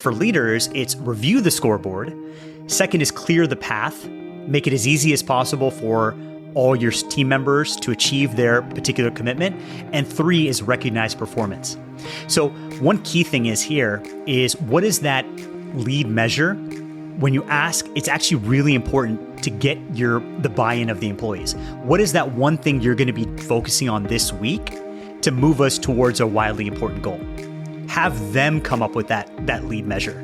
For leaders, it's review the scoreboard. Second is clear the path, make it as easy as possible for all your team members to achieve their particular commitment. And 3 is recognize performance. So one key thing is here is what is that lead measure? When you ask, it's actually really important to get the buy-in of the employees. What is that one thing you're going to be focusing on this week to move us towards a wildly important goal? Have them come up with that lead measure.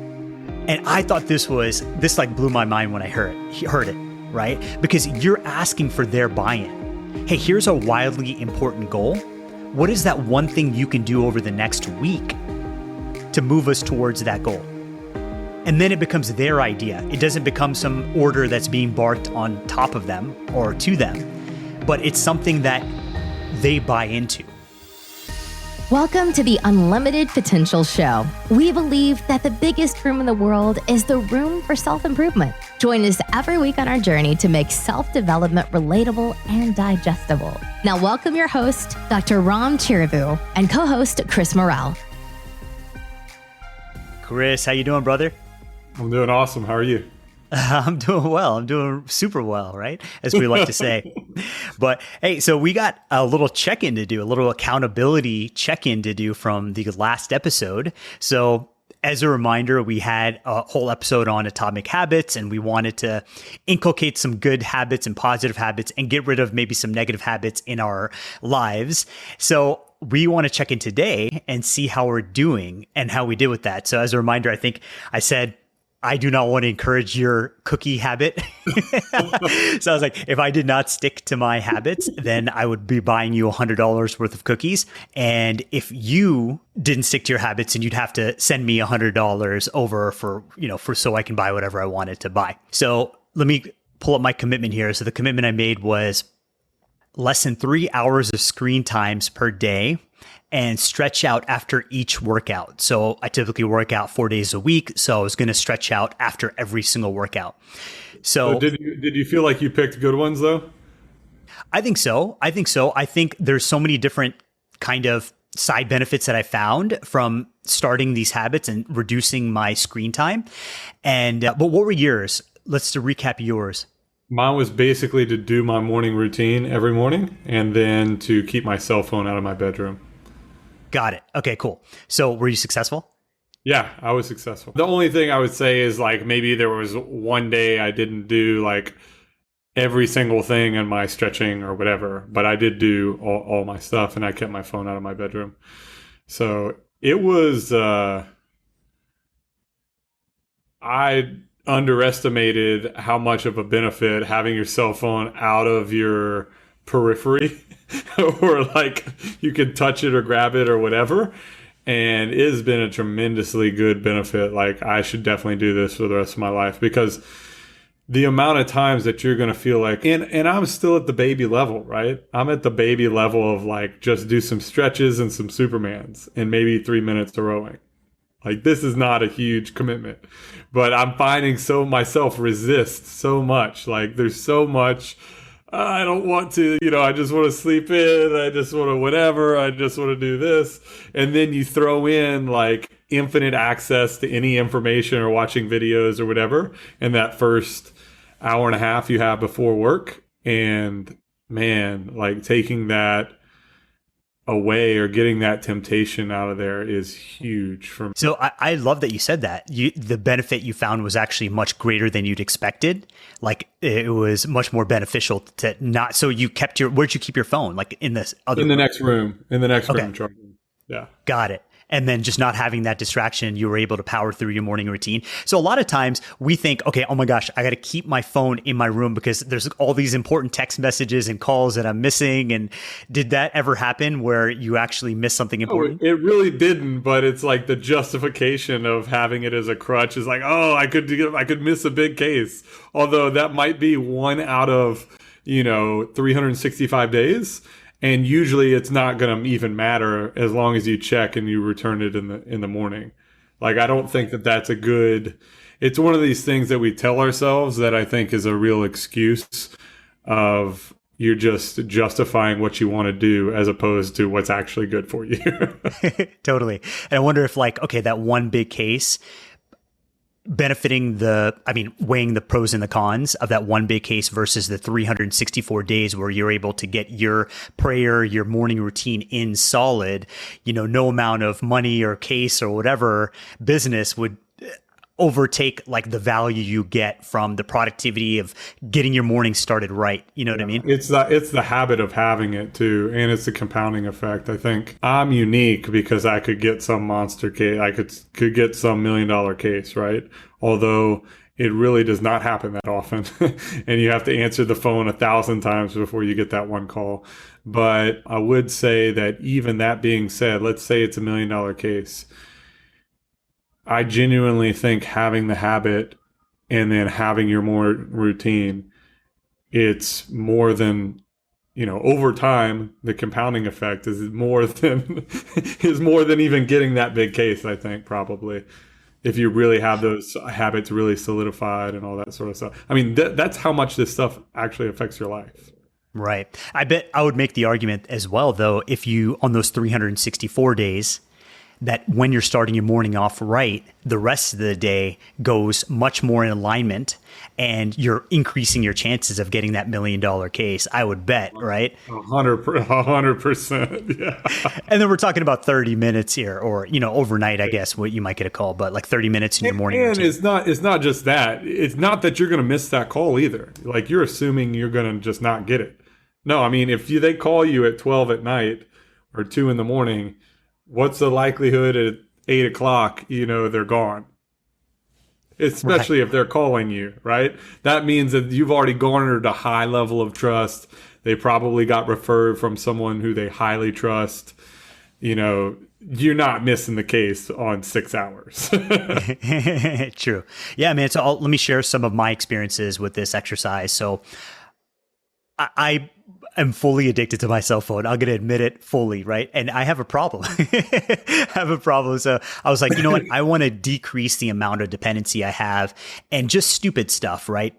And I thought this blew my mind when I heard it, right? Because you're asking for their buy-in. Hey, here's a wildly important goal. What is that one thing you can do over the next week to move us towards that goal? And then it becomes their idea. It doesn't become some order that's being barked on top of them or to them, but it's something that they buy into. Welcome to the Unlimited Potential Show. We believe that the biggest room in the world is the room for self-improvement. Join us every week on our journey to make self-development relatable and digestible. Now welcome your host, Dr. Ram Chirivu, and co-host Chris Morrell. Chris, how you doing, brother? I'm doing awesome. How are you? I'm doing well. I'm doing super well, right? As we like to say. But hey, so we got a little check-in to do, a little accountability check-in to do from the last episode. So as a reminder, we had a whole episode on atomic habits, and we wanted to inculcate some good habits and positive habits and get rid of maybe some negative habits in our lives. So we want to check in today and see how we're doing and how we did with that. So as a reminder, I think I said, I do not want to encourage your cookie habit. So I was like, if I did not stick to my habits, then I would be buying you $100 worth of cookies. And if you didn't stick to your habits, and you'd have to send me $100 over for so I can buy whatever I wanted to buy. So let me pull up my commitment here. So the commitment I made was less than 3 hours of screen times per day, and stretch out after each workout. So I typically work out 4 days a week. So I was going to stretch out after every single workout. So did you feel like you picked good ones though? I think so. I think there's so many different kind of side benefits that I found from starting these habits and reducing my screen time. And but what were yours? Let's recap yours. Mine was basically to do my morning routine every morning, and then to keep my cell phone out of my bedroom. Got it. Okay, cool. So were you successful? Yeah, I was successful. The only thing I would say is like maybe there was one day I didn't do like every single thing in my stretching or whatever, but I did do all my stuff, and I kept my phone out of my bedroom. So it was, I underestimated how much of a benefit having your cell phone out of your periphery or like you could touch it or grab it or whatever, and it has been a tremendously good benefit. Like I should definitely do this for the rest of my life, because the amount of times that you're going to feel like, and I'm still at the baby level, right? I'm at the baby level of like just do some stretches and some Supermans and maybe 3 minutes of rowing. Like this is not a huge commitment, but I'm finding myself resist so much. Like there's so much, I don't want to, I just want to sleep in. I just want to whatever. I just want to do this. And then you throw in like infinite access to any information or watching videos or whatever in that first hour and a half you have before work. And man, like taking that away or getting that temptation out of there is huge for me. So I love that you said that. The benefit you found was actually much greater than you'd expected. Like it was much more beneficial to not. So you kept where'd you keep your phone? Like in this other in the room? next room. In the next Okay. room, charging. Yeah. Got it. And then just not having that distraction, you were able to power through your morning routine. So a lot of times we think, okay, oh my gosh, I got to keep my phone in my room because there's all these important text messages and calls that I'm missing. And did that ever happen where you actually missed something important? It really didn't, but it's like the justification of having it as a crutch is like, oh, I could miss a big case. Although that might be 1 out of, 365 days. And usually it's not going to even matter as long as you check and you return it in the morning. Like, I don't think that that's a good, it's one of these things that we tell ourselves that I think is a real excuse of you're just justifying what you want to do as opposed to what's actually good for you. Totally. And I wonder if like, okay, that one big case, benefiting weighing the pros and the cons of that one big case versus the 364 days where you're able to get your prayer, your morning routine in solid, no amount of money or case or whatever business would overtake like the value you get from the productivity of getting your morning started right. You know what I mean? It's the habit of having it too. And it's the compounding effect. I think I'm unique because I could get some monster case. I could get some $1 million case, right? Although it really does not happen that often. And you have to answer the phone 1,000 times before you get that one call. But I would say that even that being said, let's say it's $1 million case. I genuinely think having the habit and then having your more routine, it's more than, over time, the compounding effect is more than even getting that big case, I think, probably. If you really have those habits really solidified and all that sort of stuff. I mean, that's how much this stuff actually affects your life. Right. I bet I would make the argument as well, though, if you, on those 364 days, that when you're starting your morning off right, the rest of the day goes much more in alignment and you're increasing your chances of getting that $1 million case, I would bet, right? 100%. Yeah. And then we're talking about 30 minutes here or, overnight, I guess, what you might get a call, but like 30 minutes in your morning. And it's not just that. It's not that you're going to miss that call either. Like you're assuming you're going to just not get it. No, I mean, if they call you at 12 at night or 2 in the morning, what's the likelihood at 8 o'clock, they're gone? Especially if they're calling you, right? That means that you've already garnered a high level of trust. They probably got referred from someone who they highly trust. You're not missing the case on 6 hours. True. Yeah, man. So let me share some of my experiences with this exercise. So I am fully addicted to my cell phone. I'm going to admit it fully, right? And I have a problem. So I was like, you know what? I want to decrease the amount of dependency I have and just stupid stuff, right?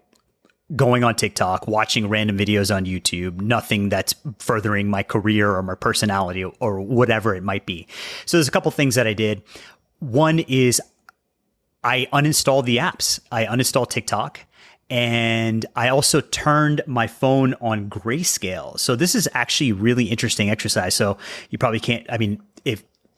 Going on TikTok, watching random videos on YouTube, nothing that's furthering my career or my personality or whatever it might be. So there's a couple things that I did. One is I uninstalled the apps. I uninstalled TikTok. And I also turned my phone on grayscale. So this is actually a really interesting exercise. So you probably can't,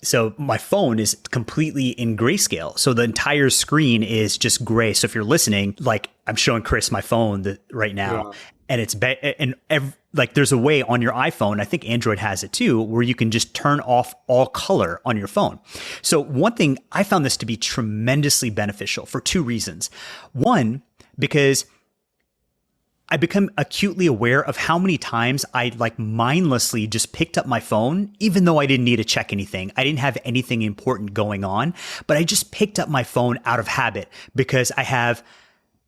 so my phone is completely in grayscale. So the entire screen is just gray. So if you're listening, like I'm showing Chris my phone right now, and it's there's a way on your iPhone, I think Android has it too, where you can just turn off all color on your phone. So one thing, I found this to be tremendously beneficial for 2 reasons. One, because I become acutely aware of how many times I mindlessly just picked up my phone, even though I didn't need to check anything. I didn't have anything important going on, but I just picked up my phone out of habit because I have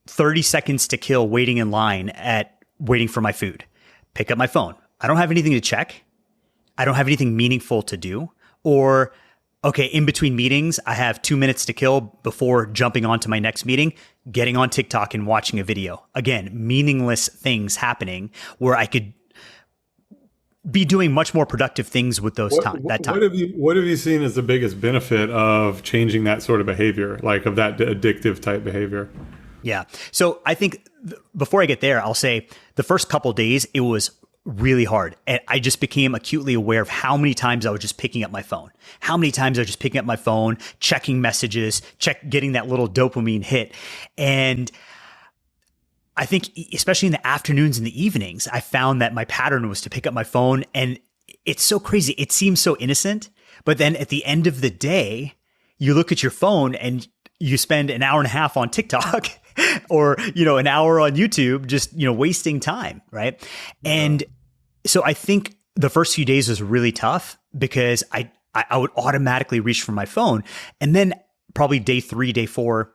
30 seconds to kill waiting in line waiting for my food. Pick up my phone. I don't have anything to check. I don't have anything meaningful to do. Or, okay, in between meetings, I have 2 minutes to kill before jumping on to my next meeting, getting on TikTok and watching a video. Again, meaningless things happening where I could be doing much more productive things with that time. What have you seen as the biggest benefit of changing that sort of behavior, like of that addictive type behavior? Yeah. So I think before I get there, I'll say the first couple of days, it was really hard. And I just became acutely aware of how many times I was just picking up my phone, checking messages, getting that little dopamine hit. And I think especially in the afternoons and the evenings, I found that my pattern was to pick up my phone. And it's so crazy. It seems so innocent, but then at the end of the day, you look at your phone and you spend an hour and a half on TikTok or, an hour on YouTube, just, wasting time. Right. Yeah. And so I think the first few days was really tough because I would automatically reach for my phone. And then probably day 3, day 4,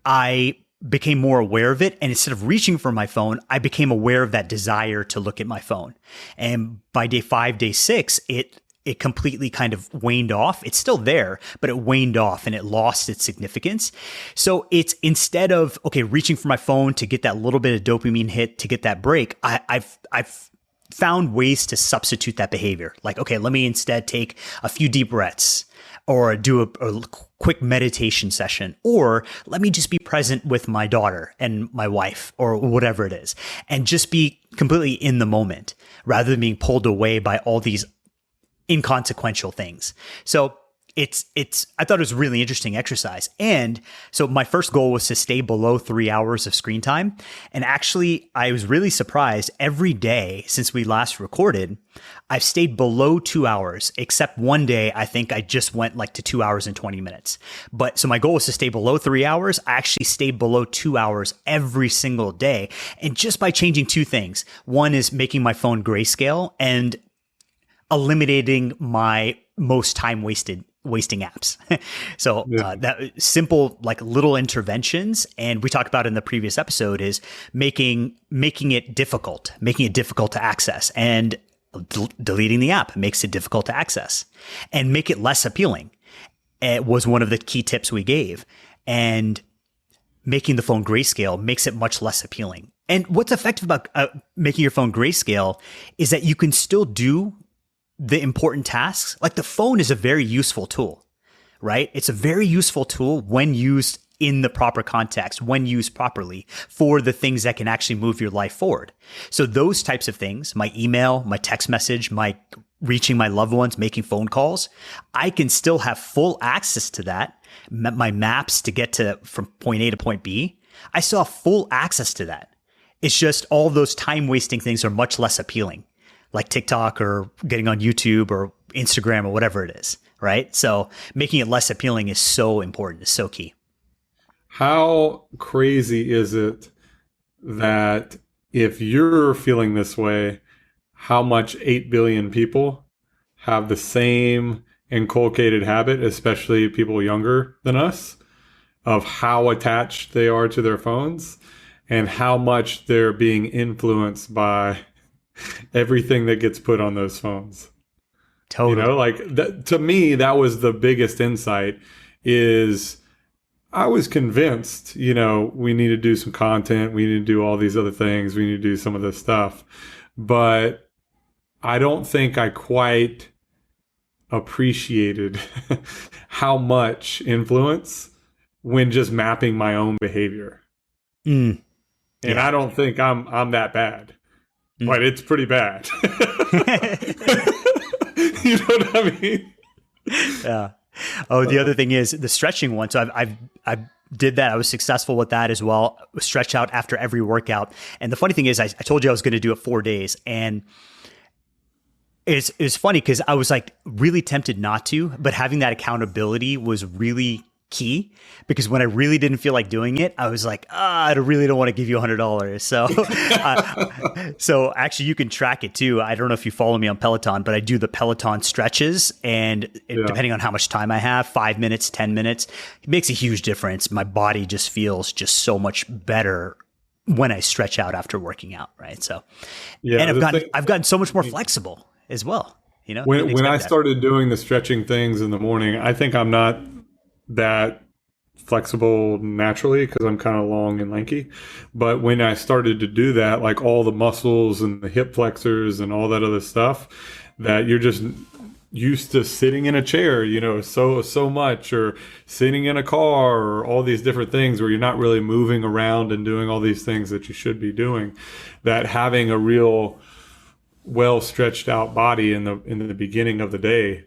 I became more aware of it. And instead of reaching for my phone, I became aware of that desire to look at my phone. And by day 5, day 6, it completely kind of waned off. It's still there, but it waned off and it lost its significance. So it's instead of, reaching for my phone to get that little bit of dopamine hit to get that break, I've found ways to substitute that behavior. Like, let me instead take a few deep breaths or do a quick meditation session, or let me just be present with my daughter and my wife or whatever it is, and just be completely in the moment rather than being pulled away by all these inconsequential things. So I thought it was a really interesting exercise. And so my first goal was to stay below 3 hours of screen time. And actually, I was really surprised every day since we last recorded, I've stayed below 2 hours, except one day, I think I just went like to 2 hours and 20 minutes. But so my goal was to stay below 3 hours. I actually stayed below 2 hours every single day. And just by changing two things, one is making my phone grayscale and eliminating my most time wasting apps. So that simple, like little interventions, and we talked about in the previous episode, is making it difficult to access, and deleting the app makes it difficult to access, and make it less appealing. It was one of the key tips we gave, and making the phone grayscale makes it much less appealing. And what's effective about making your phone grayscale is that you can still do the important tasks. Like the phone is a very useful tool, right? It's a very useful tool when used in the proper context, when used properly for the things that can actually move your life forward. So those types of things, my email, my text message, my reaching my loved ones, making phone calls, I can still have full access to that. My maps to get to from point A to point B, I still have full access to that. It's just all those time wasting things are much less appealing, like TikTok or getting on YouTube or Instagram or whatever it is, right? So making it less appealing is so important. It's so key. How crazy is it that if you're feeling this way, how much 8 billion people have the same inculcated habit, especially people younger than us, of how attached they are to their phones and how much they're being influenced by everything that gets put on those phones. Totally. You know, like to me, that was the biggest insight. Is I was convinced, you know, we need to do some content, we need to do all these other things, we need to do some of this stuff, but I don't think I quite appreciated how much influence when just mapping my own behavior. And I don't think I'm that bad. But it's pretty bad. You know what I mean? Yeah. Oh, the other thing is the stretching one. So I did that. I was successful with that as well. Stretch out after every workout. And the funny thing is, I told you I was going to do it 4 days, and it's funny because I was like really tempted not to, but having that accountability was really key, because when I really didn't feel like doing it, I was like, I really don't want to give you $100. So, so actually you can track it too. I don't know if you follow me on Peloton, but I do the Peloton stretches, and depending on how much time I have, 5 minutes, 10 minutes, it makes a huge difference. My body just feels just so much better when I stretch out after working out. Right. So, and I've gotten so much more flexible as well. You know, when I started doing the stretching things in the morning, I think I'm not that flexible naturally because I'm kind of long and lanky. But when I started to do that, like all the muscles and the hip flexors and all that other stuff, that you're just used to sitting in a chair, you know, so much, or sitting in a car, or all these different things where you're not really moving around and doing all these things that you should be doing, that having a real well stretched out body in the beginning of the day,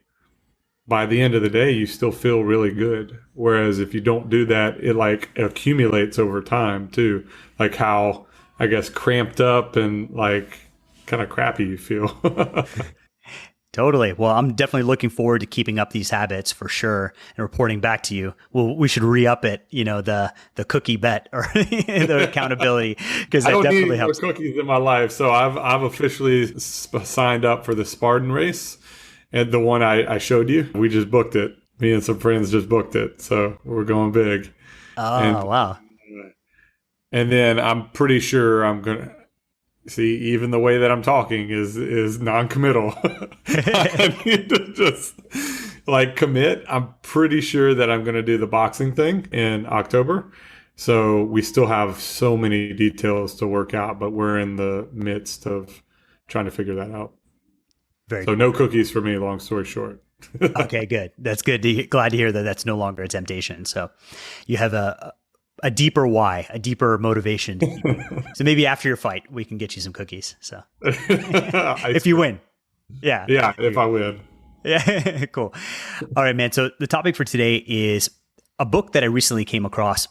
by the end of the day, you still feel really good. Whereas if you don't do that, it like accumulates over time too. Like how, I guess, cramped up and like kind of crappy you feel. Totally. Well, I'm definitely looking forward to keeping up these habits for sure and reporting back to you. Well, we should re-up it, you know, the cookie bet or the accountability, because that definitely helps. I don't need more cookies in my life. So I've officially signed up for the Spartan race. And the one I showed you, we just booked it. Me and some friends just booked it. So we're going big. Oh, wow. And then I'm pretty sure I'm going to see, even the way that I'm talking is non-committal. I need to just like commit. I'm pretty sure that I'm going to do the boxing thing in October. So we still have so many details to work out, but we're in the midst of trying to figure that out. So no cookies for me, long story short. Okay, good. That's good. Glad to hear that that's no longer a temptation. So you have a deeper why, a deeper motivation. So maybe after your fight, we can get you some cookies. So if you win. Yeah. Yeah, if I win. Yeah, cool. All right, man. So the topic for today is a book that I recently came across.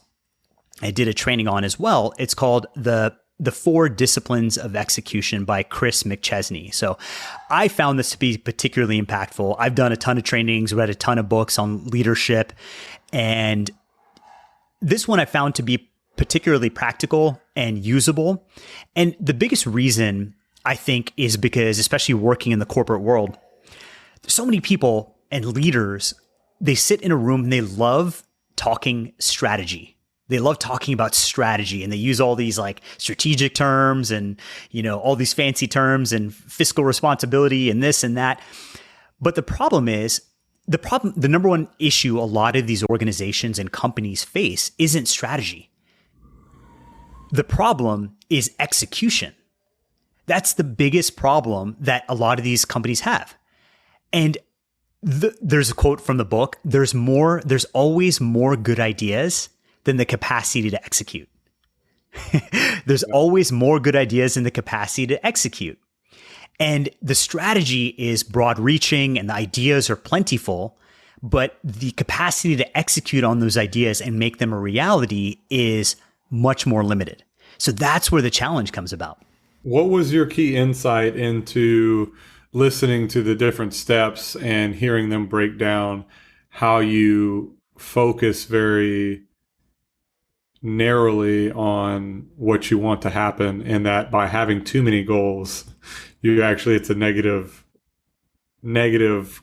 I did a training on as well. It's called The 4 Disciplines of Execution by Chris McChesney. So I found this to be particularly impactful. I've done a ton of trainings, read a ton of books on leadership, and this one I found to be particularly practical and usable. And the biggest reason I think is because, especially working in the corporate world, there's so many people and leaders, they sit in a room and they love talking strategy. They love talking about strategy, and they use all these like strategic terms and, all these fancy terms and fiscal responsibility and this and that. But the problem is, the number one issue a lot of these organizations and companies face isn't strategy. The problem is execution. That's the biggest problem that a lot of these companies have. And there's a quote from the book, there's always more good ideas than the capacity to execute. There's always more good ideas than the capacity to execute. And the strategy is broad reaching and the ideas are plentiful, but the capacity to execute on those ideas and make them a reality is much more limited. So that's where the challenge comes about. What was your key insight into listening to the different steps and hearing them break down how you focus very narrowly on what you want to happen, and that by having too many goals, it's a negative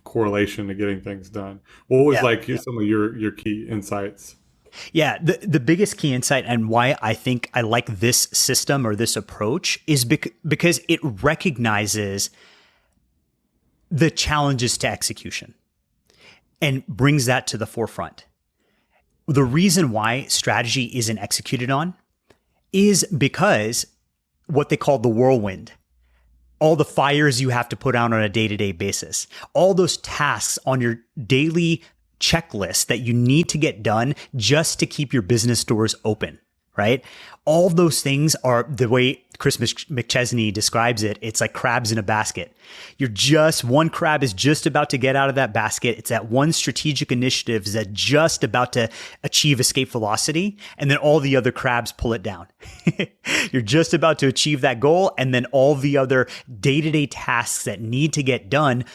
correlation to getting things done? What was some of your key insights? Yeah, the biggest key insight and why I think I like this system or this approach is because it recognizes the challenges to execution and brings that to the forefront. The reason why strategy isn't executed on is because what they call the whirlwind, all the fires you have to put out on a day-to-day basis, all those tasks on your daily checklist that you need to get done just to keep your business doors open, right? All those things are the way Chris McChesney describes it. It's like crabs in a basket. One crab is just about to get out of that basket. It's that one strategic initiative that's just about to achieve escape velocity. And then all the other crabs pull it down. You're just about to achieve that goal. And then all the other day-to-day tasks that need to get done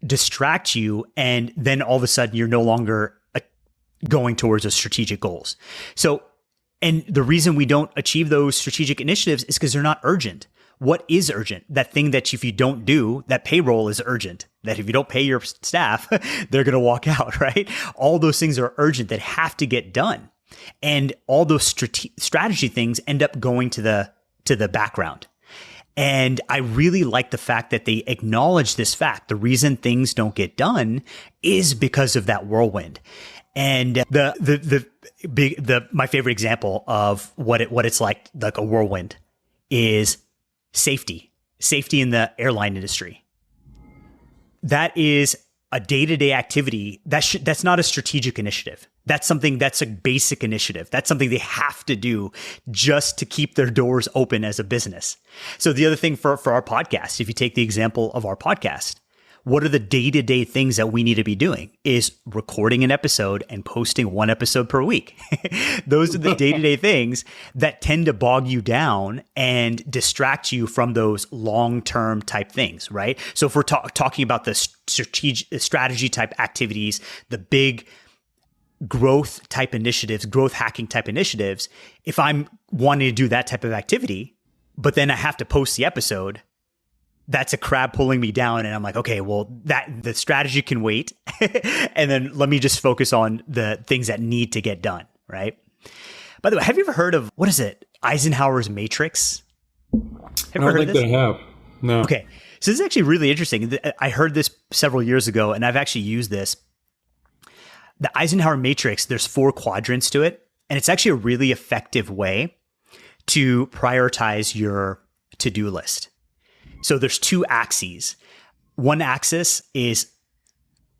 distract you. And then all of a sudden you're no longer going towards those strategic goals. And the reason we don't achieve those strategic initiatives is because they're not urgent. What is urgent? That thing that if you don't do, that payroll is urgent. That if you don't pay your staff, they're going to walk out, right? All those things are urgent that have to get done. And all those strategy things end up going to the background. And I really like the fact that they acknowledge this fact. The reason things don't get done is because of that whirlwind. And my favorite example of what it's like a whirlwind is safety in the airline industry. That is a day-to-day activity that's not a strategic initiative. That's a basic initiative. That's something they have to do just to keep their doors open as a business. So the other thing for our podcast, if you take the example of our podcast, what are the day-to-day things that we need to be doing is recording an episode and posting one episode per week. Those are the day-to-day things that tend to bog you down and distract you from those long-term type things, right? So if we're talking about the strategy type activities, the big growth type initiatives, growth hacking type initiatives, if I'm wanting to do that type of activity, but then I have to post the episode, that's a crab pulling me down. And I'm like, okay, well, the strategy can wait. And then let me just focus on the things that need to get done, right? By the way, have you ever heard of, what is it? Eisenhower's Matrix? I don't think they have. No. Okay. So this is actually really interesting. I heard this several years ago, and I've actually used this. The Eisenhower Matrix, there's 4 quadrants to it. And it's actually a really effective way to prioritize your to-do list. So there's 2 axes. One axis is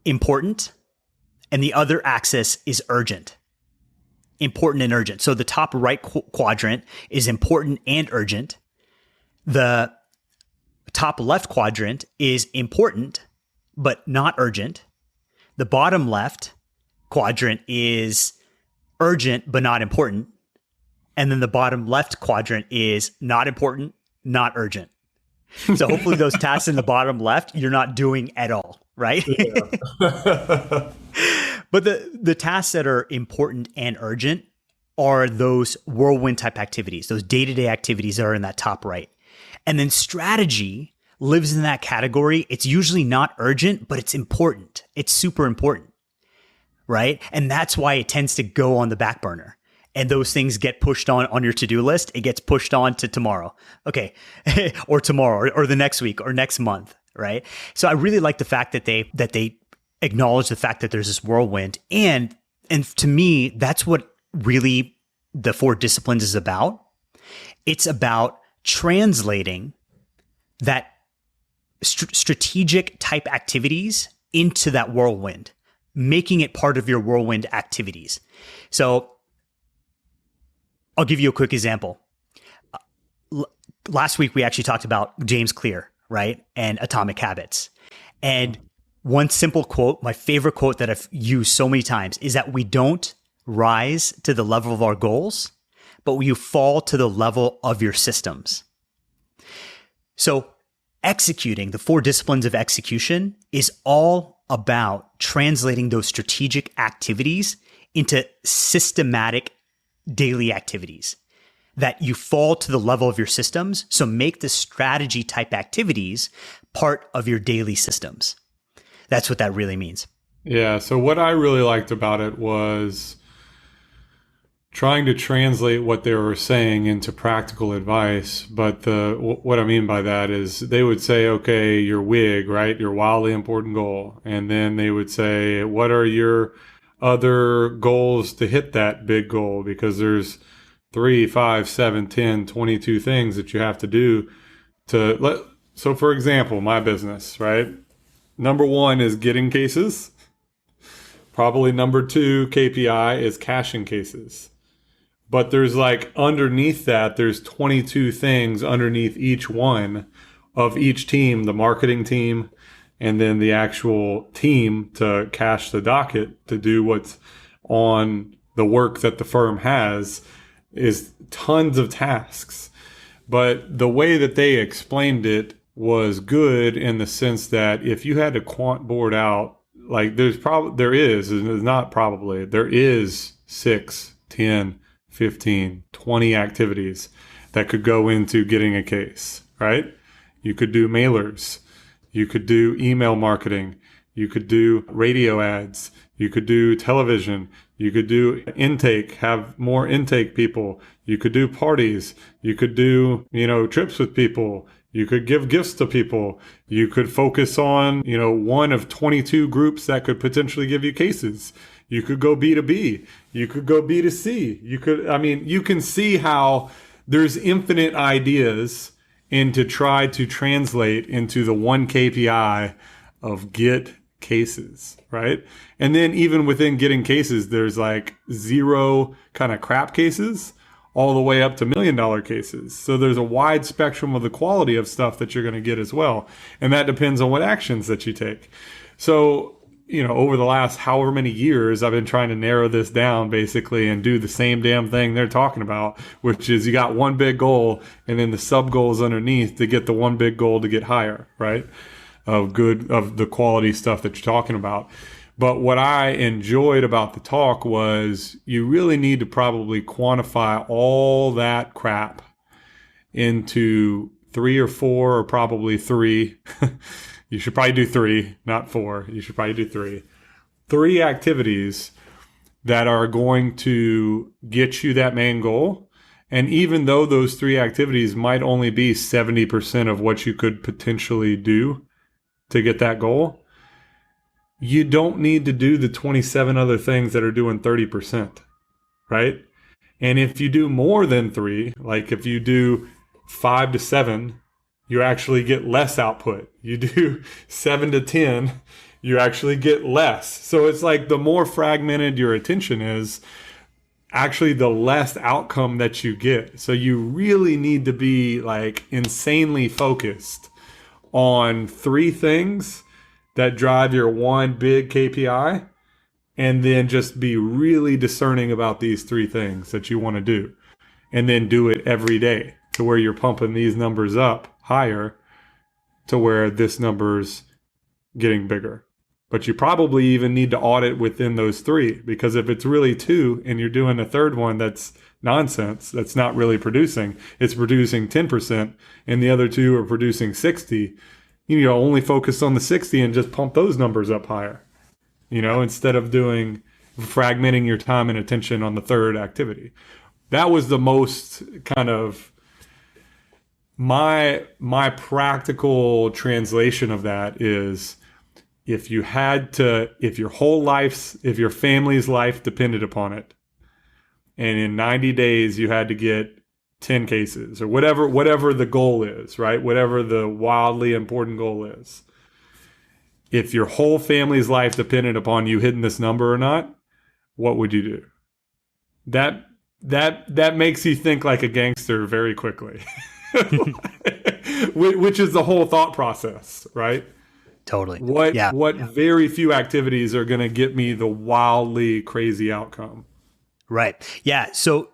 important, and the other axis is urgent. Important and urgent. So the top right quadrant is important and urgent. The top left quadrant is important, but not urgent. The bottom left quadrant is urgent, but not important. And then the bottom left quadrant is not important, not urgent. So hopefully those tasks in the bottom left, you're not doing at all, right? Yeah. But the tasks that are important and urgent are those whirlwind type activities, those day-to-day activities that are in that top right. And then strategy lives in that category. It's usually not urgent, but it's important. It's super important, right? And that's why it tends to go on the back burner. And those things get pushed on your to-do list. It gets pushed on to tomorrow. Okay. Or tomorrow or the next week or next month, right? So I really like the fact that they acknowledge the fact that there's this whirlwind. And to me, that's what really the 4 disciplines is about. It's about translating that strategic type activities into that whirlwind, making it part of your whirlwind activities. So I'll give you a quick example. Last week, we actually talked about James Clear, right? And Atomic Habits. And one simple quote, my favorite quote that I've used so many times, is that we don't rise to the level of our goals, but you fall to the level of your systems. So executing the 4 disciplines of execution is all about translating those strategic activities into systematic daily activities that you fall to the level of your systems. So make the strategy type activities part of your daily systems. That's what that really means. Yeah. So what I really liked about it was trying to translate what they were saying into practical advice. But what I mean by that is they would say, okay, your WIG, right? Your wildly important goal. And then they would say, what are your other goals to hit that big goal? Because there's 3, 5, 7, 10, 22 things that you have to do so for example, my business, right? Number 1 is getting cases. Probably number 2 KPI is caching cases. But there's underneath that, there's 22 things underneath each one of each team, the marketing team, and then the actual team to cache the docket, to do what's on the work that the firm has, is tons of tasks. But the way that they explained it was good in the sense that if you had to quant board out, there is 6, 10, 15, 20 activities that could go into getting a case, right? You could do mailers. You could do email marketing. You could do radio ads. You could do television. You could do intake, have more intake people. You could do parties. You could do, trips with people. You could give gifts to people. You could focus on, one of 22 groups that could potentially give you cases. You could go B2B. You could go B2C. You can see how there's infinite ideas and to try to translate into the one KPI of get cases, right? And then even within getting cases, there's 0 kind of crap cases all the way up to $1 million cases. So there's a wide spectrum of the quality of stuff that you're going to get as well. And that depends on what actions that you take. So, over the last however many years, I've been trying to narrow this down basically and do the same damn thing they're talking about, which is you got one big goal and then the sub goals underneath to get the one big goal to get higher, right? Of the quality stuff that you're talking about. But what I enjoyed about the talk was you really need to probably quantify all that crap into 3 or 4 or probably 3. You should probably do 3, not 4. You should probably do 3. 3 activities that are going to get you that main goal. And even though those 3 activities might only be 70% of what you could potentially do to get that goal, you don't need to do the 27 other things that are doing 30%, right? And if you do more than 3, like if you do 5 to 7, you actually get less output. You do 7 to 10, you actually get less. So it's like the more fragmented your attention is, actually the less outcome that you get. So you really need to be like insanely focused on 3 things that drive your one big KPI, and then just be really discerning about these 3 things that you want to do, and then do it every day to where you're pumping these numbers up higher to where this number's getting bigger. But you probably even need to audit within those 3, because if it's really 2 and you're doing a third one that's nonsense, that's not really producing, it's producing 10% and the other 2 are producing 60, you need to only focus on the 60 and just pump those numbers up higher, instead of fragmenting your time and attention on the third activity. That was the most kind of my practical translation of that is, if your family's life depended upon it, and in 90 days you had to get 10 cases or whatever the goal is, right? Whatever the wildly important goal is. If your whole family's life depended upon you hitting this number or not, what would you do? That makes you think like a gangster very quickly. Which is the whole thought process, right? Totally. What very few activities are going to get me the wildly crazy outcome? Right. Yeah. So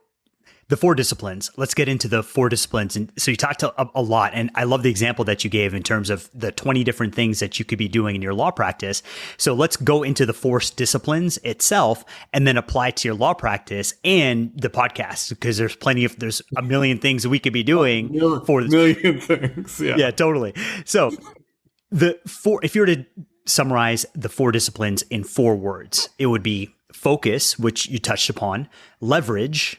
the 4 disciplines, let's get into the 4 disciplines. And so you talked a lot, and I love the example that you gave in terms of the 20 different things that you could be doing in your law practice. So let's go into the 4 disciplines itself and then apply it to your law practice and the podcast, because there's a million things that we could be doing for this. Million things. Yeah. Yeah, totally. So if you were to summarize the 4 disciplines in 4 words, it would be focus, which you touched upon, leverage,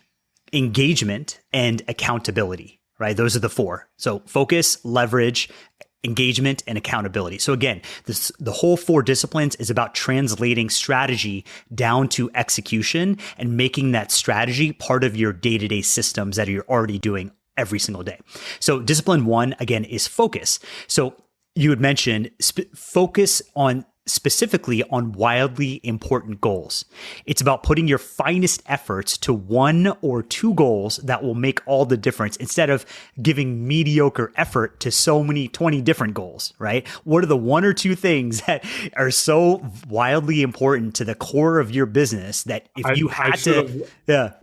engagement, and accountability, right? Those are the 4. So focus, leverage, engagement, and accountability. So again, the whole 4 disciplines is about translating strategy down to execution and making that strategy part of your day-to-day systems that you're already doing every single day. So discipline 1, again, is focus. So you had mentioned focus specifically on wildly important goals. It's about putting your finest efforts to 1 or 2 goals that will make all the difference, instead of giving mediocre effort to so many 20 different goals, right? What are the 1 or 2 things that are so wildly important to the core of your business that if you had to... Yeah.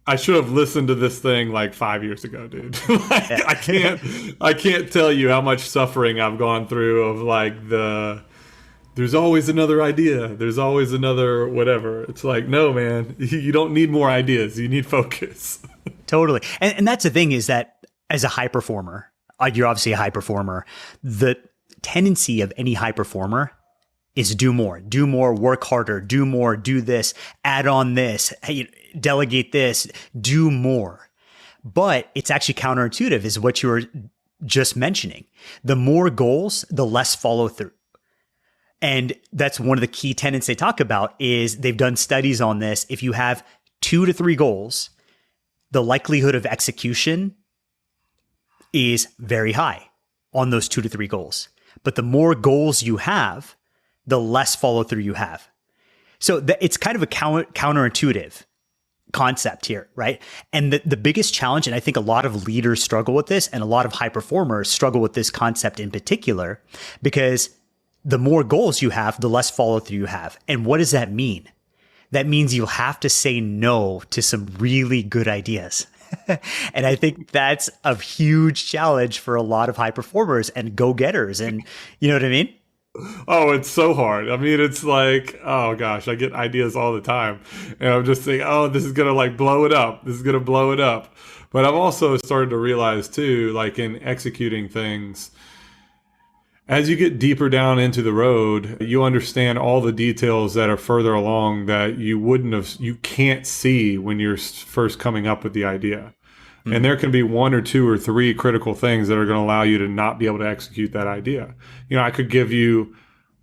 I should have listened to this thing like 5 years ago, dude. I can't tell you how much suffering I've gone through of like there's always another idea. There's always another whatever. It's like, no, man, you don't need more ideas. You need focus. Totally. And that's the thing, is that as a high performer, you're obviously a high performer. The tendency of any high performer is do more, work harder, do more, do this, add on this, delegate this, do more. But it's actually counterintuitive, is what you were just mentioning. The more goals, the less follow through. And that's one of the key tenets they talk about, is they've done studies on this. If you have 2 to 3 goals, the likelihood of execution is very high on those 2 to 3 goals. But the more goals you have, the less follow through you have. So it's kind of a counterintuitive concept here, right? And the biggest challenge, and I think a lot of leaders struggle with this, and a lot of high performers struggle with this concept in particular, because the more goals you have, the less follow through you have. And what does that mean? That means you'll have to say no to some really good ideas. And I think that's a huge challenge for a lot of high performers and go-getters. And you know what I mean? Oh, it's so hard. I mean, it's like, oh gosh, I get ideas all the time. And I'm just thinking, oh, this is going to like blow it up. This is going to blow it up. But I've also started to realize too, like in executing things, as you get deeper down into the road, you understand all the details that are further along that you can't see when you're first coming up with the idea. Mm-hmm. And there can be 1 or 2 or 3 critical things that are going to allow you to not be able to execute that idea. You know, I could give you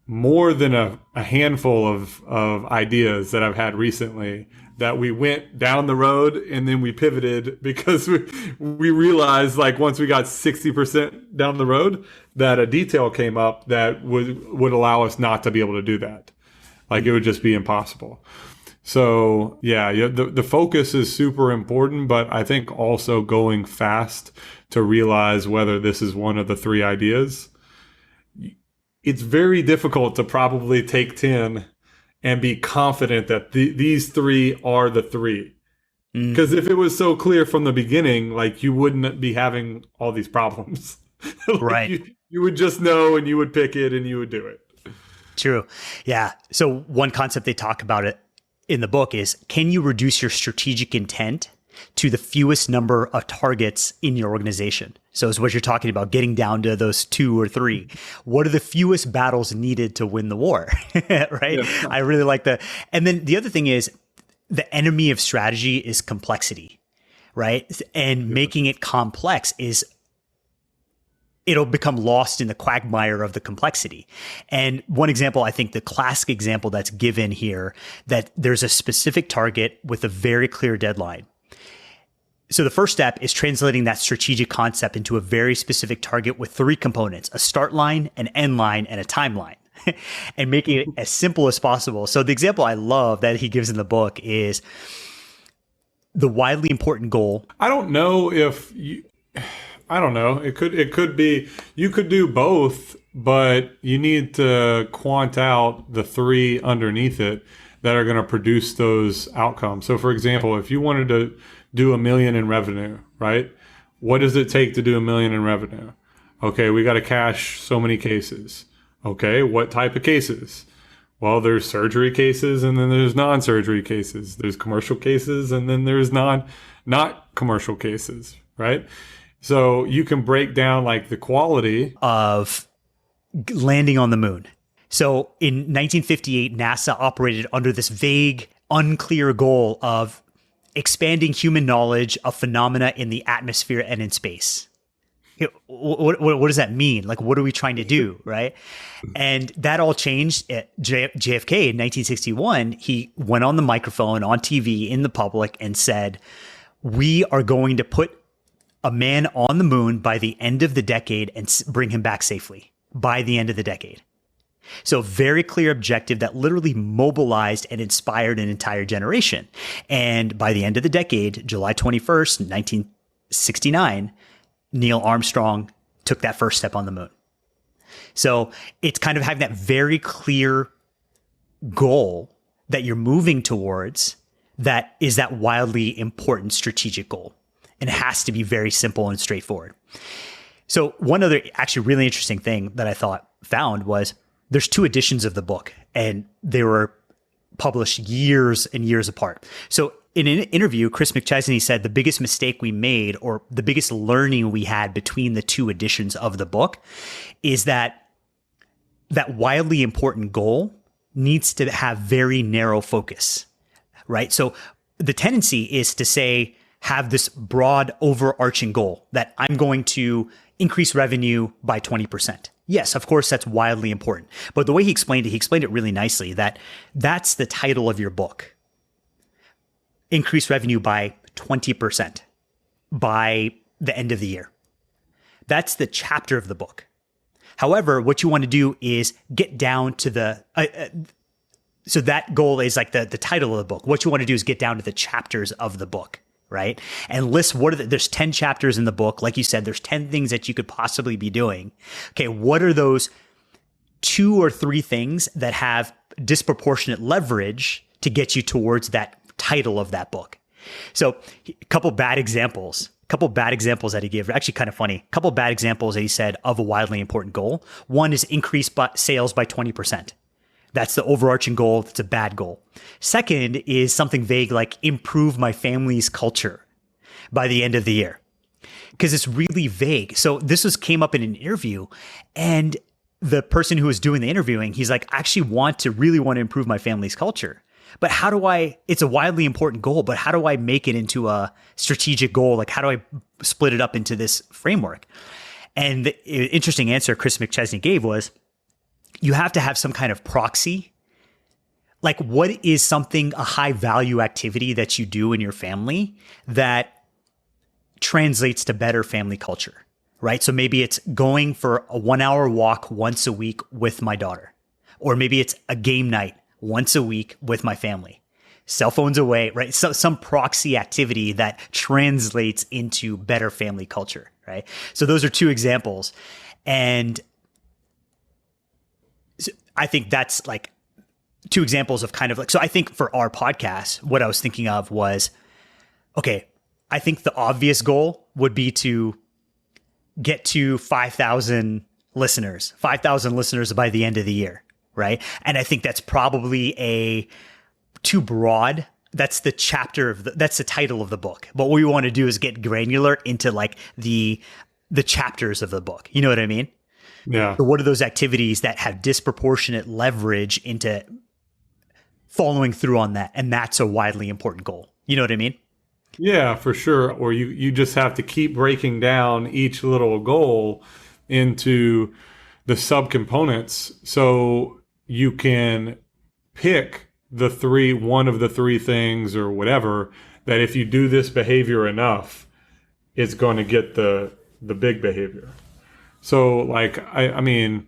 more than a handful of ideas that I've had recently that we went down the road and then we pivoted because we realized, like, once we got 60% down the road, that a detail came up that would allow us not to be able to do that. Like, it would just be impossible. So yeah, the focus is super important, but I think also going fast to realize whether this is one of the three ideas. It's very difficult to probably take 10 and be confident that these three are the three. Because if it was so clear from the beginning, like, you wouldn't be having all these problems. Like, right. You would just know, and you would pick it and you would do it. True. Yeah. So one concept they talk about it in the book is, can you reduce your strategic intent to the fewest number of targets in your organization? So it's what you're talking about, getting down to those 2 or 3. What are the fewest battles needed to win the war? Right? Yeah. I really like that. And then the other thing is, the enemy of strategy is complexity, right? And making it complex it'll become lost in the quagmire of the complexity. And one example, I think the classic example that's given here, that there's a specific target with a very clear deadline. So the first step is translating that strategic concept into a very specific target with 3 components: a start line, an end line, and a timeline, and making it as simple as possible. So the example I love that he gives in the book is the wildly important goal. I don't know. It could be, you could do both, but you need to quant out the 3 underneath it that are going to produce those outcomes. So for example, if you wanted to do $1 million in revenue, right? What does it take to do $1 million in revenue? Okay, we got to cash so many cases. Okay, what type of cases? Well, there's surgery cases, and then there's non-surgery cases. There's commercial cases, and then there's not commercial cases, right? So you can break down, like, the quality of landing on the moon. So in 1958, NASA operated under this vague, unclear goal of expanding human knowledge of phenomena in the atmosphere and in space. What does that mean? Like, what are we trying to do, right? And that all changed at JFK in 1961. He went on the microphone, on TV, in the public, and said, we are going to put a man on the moon by the end of the decade and bring him back safely by the end of the decade. So very clear objective that literally mobilized and inspired an entire generation. And by the end of the decade, July 21st, 1969, Neil Armstrong took that first step on the moon. So it's kind of having that very clear goal that you're moving towards that is that wildly important strategic goal. And it has to be very simple and straightforward. So one other actually really interesting thing that I found was there's 2 editions of the book, and they were published years and years apart. So in an interview, Chris McChesney said the biggest mistake we made, or the biggest learning we had between the 2 editions of the book, is that wildly important goal needs to have very narrow focus, right? So the tendency is to say, have this broad overarching goal that I'm going to increase revenue by 20%. Yes, of course, that's wildly important. But the way he explained it really nicely, that's the title of your book. Increase revenue by 20% by the end of the year. That's the chapter of the book. However, what you want to do is get down to the, so that goal is like the title of the book. What you want to do is get down to the chapters of the book, right? And list there's 10 chapters in the book. Like you said, there's 10 things that you could possibly be doing. Okay, what are those 2 or 3 things that have disproportionate leverage to get you towards that title of that book? So a couple bad examples that he gave, actually kind of funny. A couple bad examples that he said of a wildly important goal. One is increase sales by 20%. That's the overarching goal. That's a bad goal. Second is something vague like improve my family's culture by the end of the year, because it's really vague. So this came up in an interview, and the person who was doing the interviewing, he's like, I actually really want to improve my family's culture. But it's a wildly important goal, but how do I make it into a strategic goal? Like, how do I split it up into this framework? And the interesting answer Chris McChesney gave was, you have to have some kind of proxy like, what is something, a high value activity that you do in your family that translates to better family culture, right? So maybe it's going for a 1 hour walk once a week with my daughter, or maybe it's a game night once a week with my family. Cell phones away, right? So some proxy activity that translates into better family culture, right? So those are two examples. And so I think that's like two examples of kind of like, so I think for our podcast, what I was thinking of was, okay, I think the obvious goal would be to get to 5,000 listeners by the end of the year, right? And I think that's probably too broad. That's the that's the title of the book. But what we want to do is get granular into like the chapters of the book. You know what I mean? Yeah. So what are those activities that have disproportionate leverage into following through on that? And that's a widely important goal. You know what I mean? Yeah, for sure. Or you just have to keep breaking down each little goal into the subcomponents so you can pick one of the three things or whatever that if you do this behavior enough, it's going to get the big behavior. So like, I mean,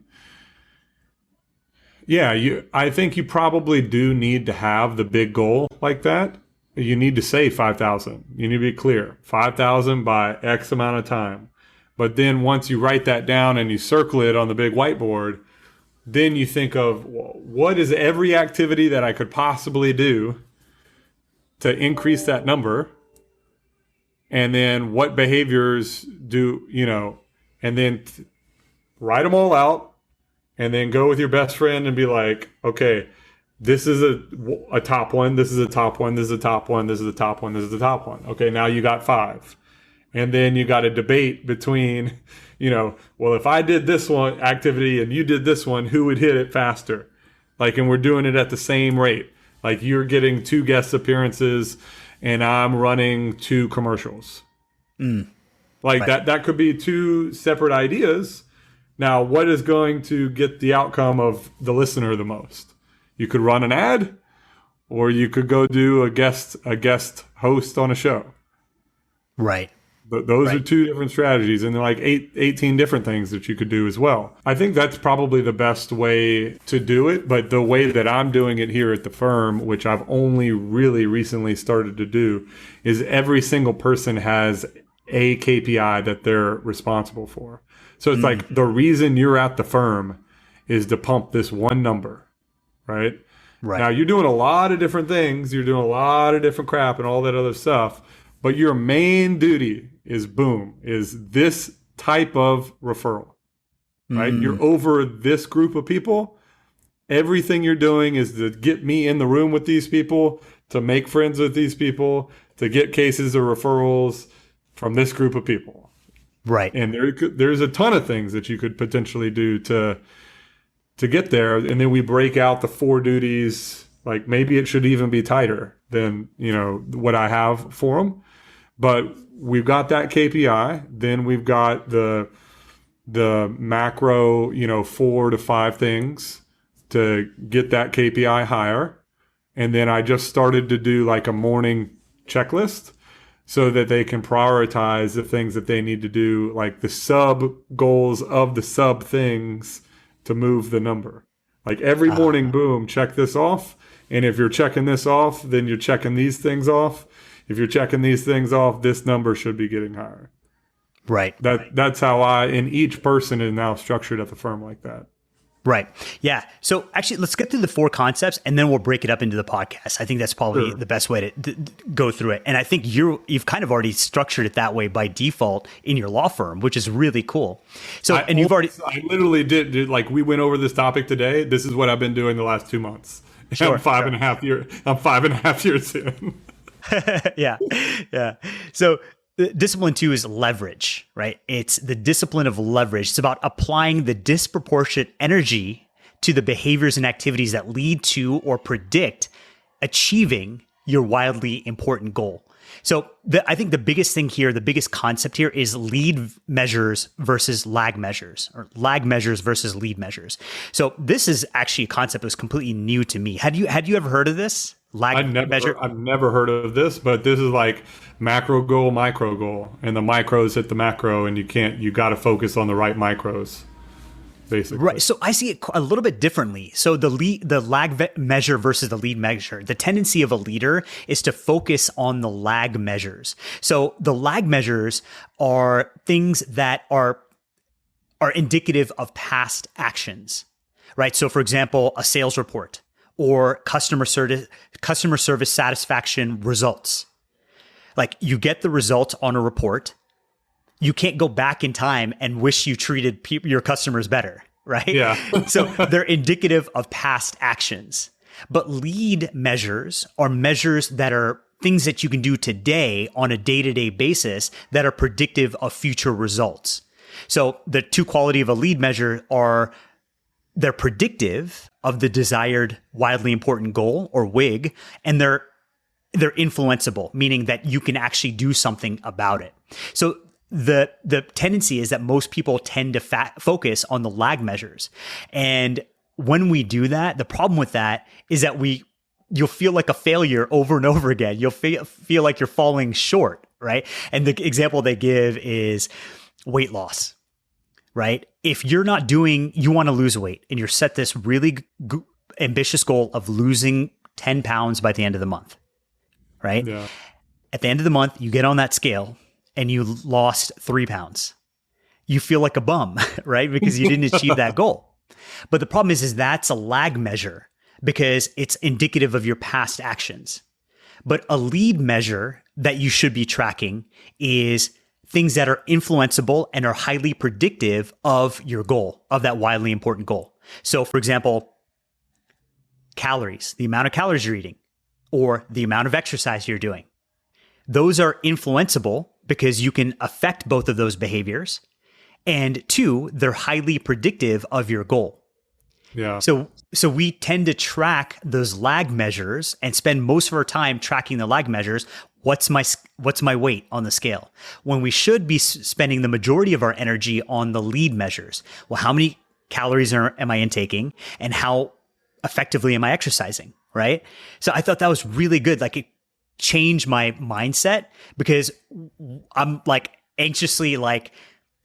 yeah, I think you probably do need to have the big goal like that. You need to say 5,000. You need to be clear. 5,000 by X amount of time. But then once you write that down and you circle it on the big whiteboard, then you think of what is every activity that I could possibly do to increase that number? And then what behaviors do, and then write them all out and then go with your best friend and be like, okay, this is a top one. This is a top one. This is a top one. This is a top one. This is a top one. Okay, now you got 5. And then you got a debate between, well, if I did this one activity and you did this one, who would hit it faster? Like, and we're doing it at the same rate. Like you're getting 2 guest appearances and I'm running 2 commercials. Like right. that could be 2 separate ideas. Now, what is going to get the outcome of the listener the most? You could run an ad, or you could go do a guest host on a show. Right. But those are 2 different strategies, and they're like 18 different things that you could do as well. I think that's probably the best way to do it. But the way that I'm doing it here at the firm, which I've only really recently started to do, is every single person has a KPI that they're responsible for. So it's like the reason you're at the firm is to pump this one number. Right. Now you're doing a lot of different things. You're doing a lot of different crap and all that other stuff. But your main duty is this type of referral. Right. You're over this group of people. Everything you're doing is to get me in the room with these people, to make friends with these people, to get cases or referrals from this group of people. Right. And there's a ton of things that you could potentially do to get there. And then we break out the 4 duties. Like maybe it should even be tighter than, what I have for them. But we've got that KPI. Then we've got the macro, 4 to 5 things to get that KPI higher. And then I just started to do like a morning checklist so that they can prioritize the things that they need to do, like the sub goals of the sub things to move the number. Like every morning, boom, check this off. And if you're checking this off, then you're checking these things off. If you're checking these things off, this number should be getting higher. Right. That's how and each person is now structured at the firm like that. Right. Yeah. So actually, let's get through the 4 concepts and then we'll break it up into the podcast. I think that's probably the best way to go through it. And I think you've kind of already structured it that way by default in your law firm, which is really cool. So, I literally did like, we went over this topic today. This is what I've been doing the last 2 months. Sure, I'm 5.5 years in. Yeah. Yeah. So discipline 2 is leverage, right? It's the discipline of leverage. It's about applying the disproportionate energy to the behaviors and activities that lead to or predict achieving your wildly important goal. So I think the biggest thing here, the biggest concept here is lead measures versus lag measures, or lag measures versus lead measures. So this is actually a concept that was completely new to me. Had you ever heard of this? I've never heard of this, but this is like macro goal, micro goal, and the micros hit the macro, and you got to focus on the right micros, basically. Right. So I see it a little bit differently. So the lag measure versus the lead measure, the tendency of a leader is to focus on the lag measures. So the lag measures are things that are indicative of past actions, right? So for example, a sales report, or customer service satisfaction results. Like, you get the results on a report. You can't go back in time and wish you treated your customers better, right? Yeah. So they're indicative of past actions. But lead measures are measures that are things that you can do today on a day-to-day basis that are predictive of future results. So the two quality of a lead measure are they're predictive of the desired wildly important goal, or WIG, and they're influenceable, meaning that you can actually do something about it. So the tendency is that most people tend to focus on the lag measures. And when we do that, the problem with that is that you'll feel like a failure over and over again. You'll feel like you're falling short, right? And the example they give is weight loss. Right? If you want to lose weight, and you're set this really ambitious goal of losing 10 pounds by the end of the month, right? Yeah. At the end of the month, you get on that scale and you lost 3 pounds. You feel like a bum, right? Because you didn't achieve that goal. But the problem is that's a lag measure because it's indicative of your past actions. But a lead measure that you should be tracking is things that are influenceable and are highly predictive of your goal, of that wildly important goal. So for example, calories, the amount of calories you're eating, or the amount of exercise you're doing. Those are influenceable because you can affect both of those behaviors. And two, they're highly predictive of your goal. Yeah. So we tend to track those lag measures and spend most of our time tracking the lag measures. What's my weight on the scale? When we should be spending the majority of our energy on the lead measures. Well, how many calories am I intaking, and how effectively am I exercising, right? So I thought that was really good. Like, it changed my mindset because I'm like anxiously like,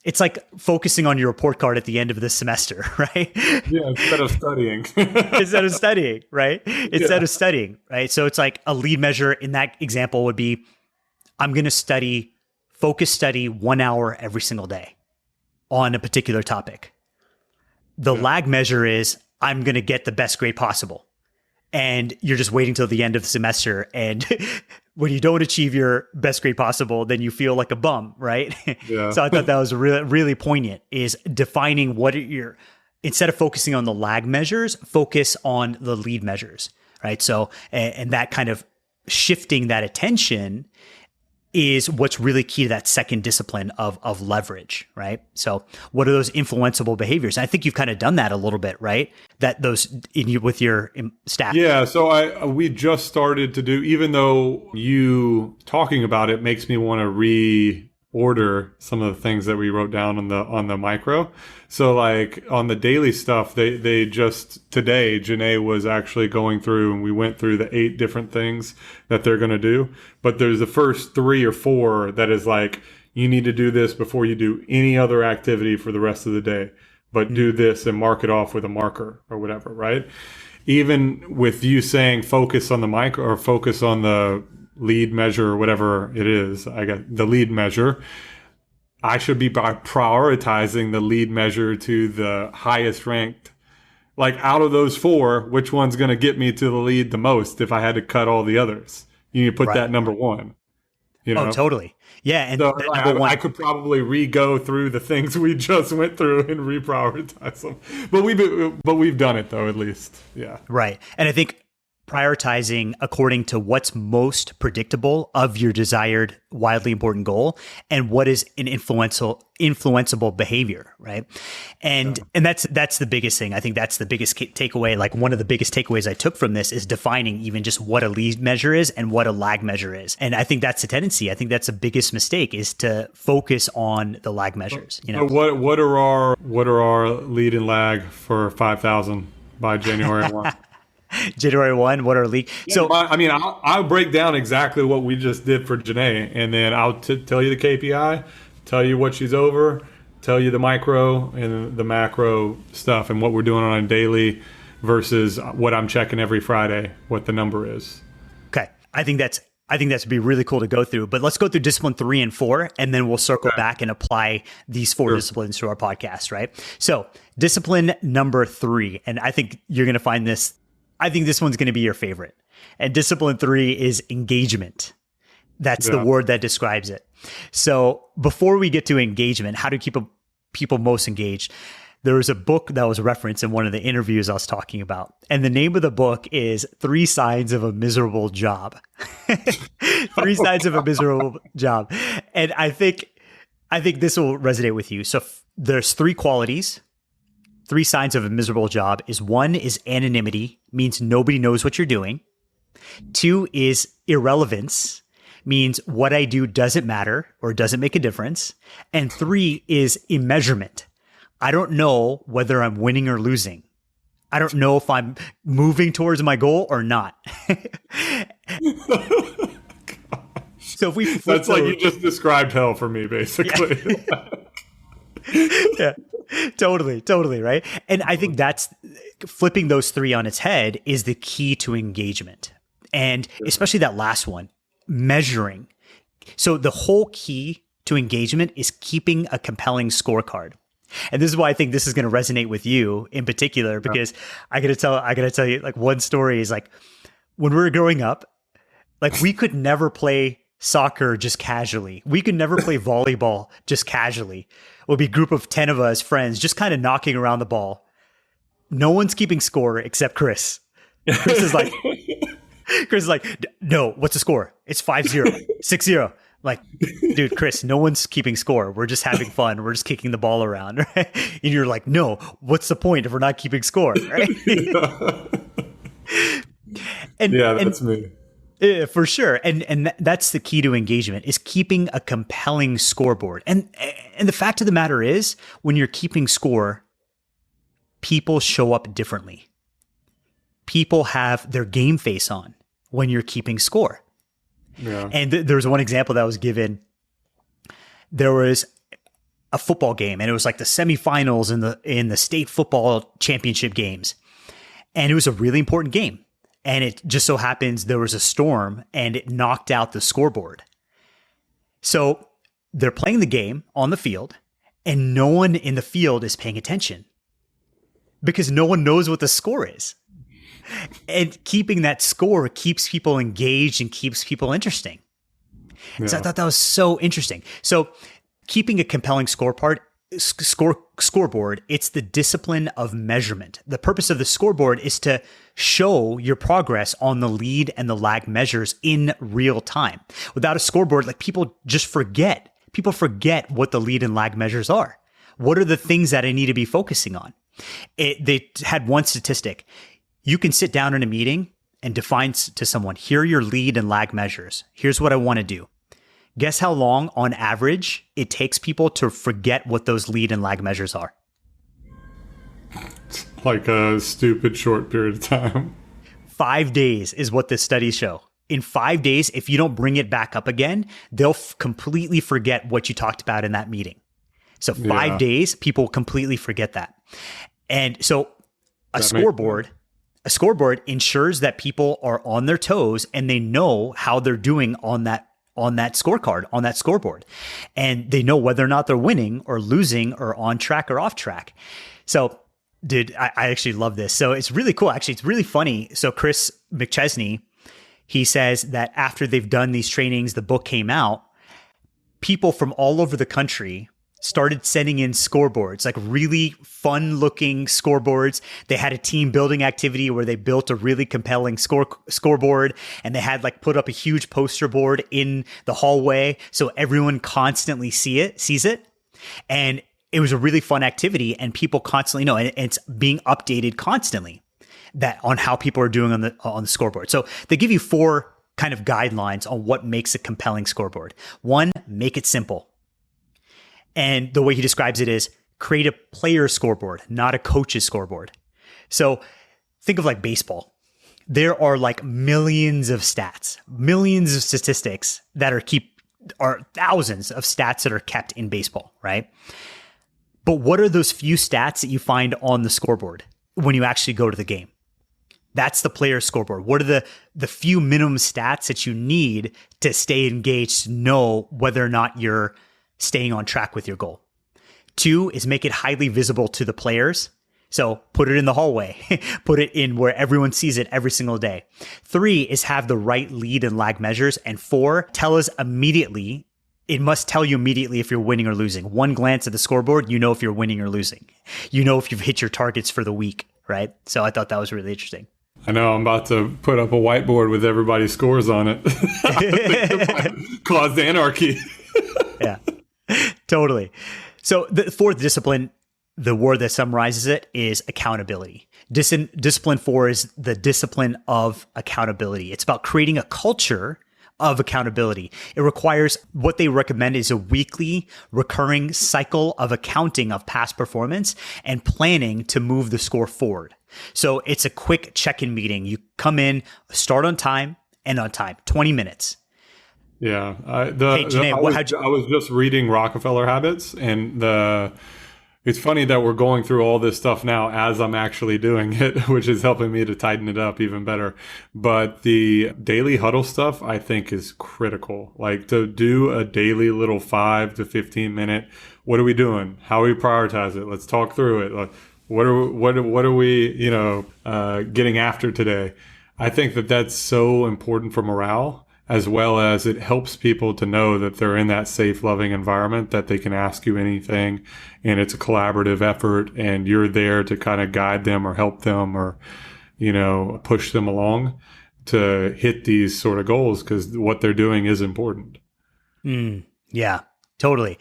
it's like focusing on your report card at the end of the semester, right? Yeah, instead of studying. Instead of studying, right? Instead of studying, right? So it's like a lead measure in that example would be, I'm going to focus study 1 hour every single day on a particular topic. The lag measure is, I'm going to get the best grade possible. And you're just waiting till the end of the semester. And when you don't achieve your best grade possible, then you feel like a bum, right? Yeah. So I thought that was really, really poignant, is defining instead of focusing on the lag measures, focus on the lead measures, right? So, and that kind of shifting that attention is what's really key to that second discipline of leverage, right? So what are those influenceable behaviors? And I think you've kind of done that a little bit, right? That those with your staff. Yeah. So we just started to do, even though you talking about it makes me want to reorder some of the things that we wrote down on the micro. So like on the daily stuff, they just today, Janae was actually going through, and we went through the 8 different things that they're going to do. But there's the first 3 or 4 that is like, you need to do this before you do any other activity for the rest of the day, but do this and mark it off with a marker or whatever, right? Even with you saying focus on the micro, or focus on the lead measure, or whatever it is, I got the lead measure. I should be prioritizing the lead measure to the highest ranked. Like, out of those 4, which one's going to get me to the lead the most if I had to cut all the others? You need to put that number 1. You know? Oh, totally. Yeah. And so I could probably re-go through the things we just went through and reprioritize them. But we've done it, though, at least. Yeah. Right. And I think prioritizing according to what's most predictable of your desired wildly important goal and what is an influenceable behavior, right? And that's the biggest thing. I think that's the biggest takeaway. Like one of the biggest takeaways I took from this is defining even just what a lead measure is and what a lag measure is. And I think that's the tendency. I think that's the biggest mistake, is to focus on the lag measures. You know, what are our lead and lag for 5,000 by January 1? January 1, what are league? So, I'll break down exactly what we just did for Janae, and then I'll tell you the KPI, tell you what she's over, tell you the micro and the macro stuff, and what we're doing on a daily versus what I'm checking every Friday, what the number is. Okay. I think that's would be really cool to go through, but let's go through discipline 3 and 4, and then we'll circle back and apply these 4 disciplines to our podcast, right? So discipline number 3, and I think you're going to find this, I think this one's going to be your favorite. And discipline 3 is engagement. That's the word that describes it. So before we get to engagement, how to keep people most engaged, there was a book that was referenced in one of the interviews I was talking about. And the name of the book is 3 Signs of a Miserable Job. 3 Signs of a Miserable Job. And I think this will resonate with you. So there's 3 qualities. 3 signs of a miserable job is 1 is anonymity, means nobody knows what you're doing. 2 is irrelevance, means what I do doesn't matter or doesn't make a difference. And 3 is immeasurement. I don't know whether I'm winning or losing. I don't know if I'm moving towards my goal or not. So if we flip That's like you just described hell for me, basically. Yeah. Totally, right? And I think that's flipping those 3 on its head is the key to engagement. And especially that last one, measuring. So the whole key to engagement is keeping a compelling scorecard. And this is why I think this is going to resonate with you in particular, because I got to tell you, like, one story is like when we were growing up, like we could never play soccer just casually. We could never play volleyball just casually. It would be a group of 10 of us friends just kind of knocking around the ball. No one's keeping score except Chris. Chris is like, no, what's the score? It's 5-0, 6-0. Like, dude, Chris, no one's keeping score. We're just having fun. We're just kicking the ball around. Right? And you're like, no, what's the point if we're not keeping score? Right? That's me. Yeah, for sure. And that's the key to engagement, is keeping a compelling scoreboard. And the fact of the matter is, when you're keeping score, people show up differently. People have their game face on when you're keeping score. Yeah. And there's one example that was given. There was a football game, and it was like the semifinals in the state football championship games. And it was a really important game. And it just so happens there was a storm and it knocked out the scoreboard. So they're playing the game on the field and no one in the field is paying attention because no one knows what the score is. And keeping that score keeps people engaged and keeps people interesting. Yeah. So I thought that was so interesting. So keeping a compelling scoreboard, it's the discipline of measurement. The purpose of the scoreboard is to show your progress on the lead and the lag measures in real time. Without a scoreboard, like, people just forget. People forget what the lead and lag measures are. What are the things that I need to be focusing on? They had one statistic. You can sit down in a meeting and define to someone, here are your lead and lag measures. Here's what I want to do. Guess how long, on average, it takes people to forget what those lead and lag measures are? Like a stupid short period of time. 5 days is what the studies show. In 5 days, if you don't bring it back up again, they'll completely forget what you talked about in that meeting. So 5 days, people completely forget that. And so a scoreboard ensures that people are on their toes and they know how they're doing on that scorecard, on that scoreboard. And they know whether or not they're winning or losing or on track or off track. So, dude, I actually love this. So it's really cool. Actually, it's really funny. So Chris McChesney, he says that after they've done these trainings, the book came out, people from all over the country started sending in scoreboards, like really fun looking scoreboards. They had a team building activity where they built a really compelling scoreboard, and they had like put up a huge poster board in the hallway so everyone constantly sees it. And it was a really fun activity, and people constantly know, and it's being updated constantly that on how people are doing on the scoreboard. So they give you 4 kind of guidelines on what makes a compelling scoreboard. 1, make it simple. And the way he describes it is create a player scoreboard, not a coach's scoreboard. So think of like baseball. There are like millions of stats, millions of statistics that are thousands of stats that are kept in baseball, right? But what are those few stats that you find on the scoreboard when you actually go to the game? That's the player scoreboard. What are the few minimum stats that you need to stay engaged, to know whether or not you're staying on track with your goal? 2 is make it highly visible to the players. So put it in the hallway, put it in where everyone sees it every single day. 3 is have the right lead and lag measures. And 4, tell us immediately. It must tell you immediately if you're winning or losing. 1 glance at the scoreboard, you know if you're winning or losing. You know if you've hit your targets for the week, right? So I thought that was really interesting. I know I'm about to put up a whiteboard with everybody's scores on it. Caused anarchy. Yeah. Totally. So the 4th discipline, the word that summarizes it is accountability. Discipline 4 is the discipline of accountability. It's about creating a culture of accountability. It requires, what they recommend is a weekly recurring cycle of accounting of past performance and planning to move the score forward. So it's a quick check-in meeting. You come in, start on time, end on time, 20 minutes. Yeah. Hey, Janae, I was just reading Rockefeller Habits, and it's funny that we're going through all this stuff now as I'm actually doing it, which is helping me to tighten it up even better. But the daily huddle stuff, I think, is critical. Like, to do a daily little 5 to 15 minute, what are we doing? How do we prioritize it? Let's talk through it. Like, what are we, getting after today? I think that that's so important for morale, as well as it helps people to know that they're in that safe, loving environment, that they can ask you anything, and it's a collaborative effort, and you're there to kind of guide them or help them or, push them along to hit these sort of goals, because what they're doing is important. Yeah, totally.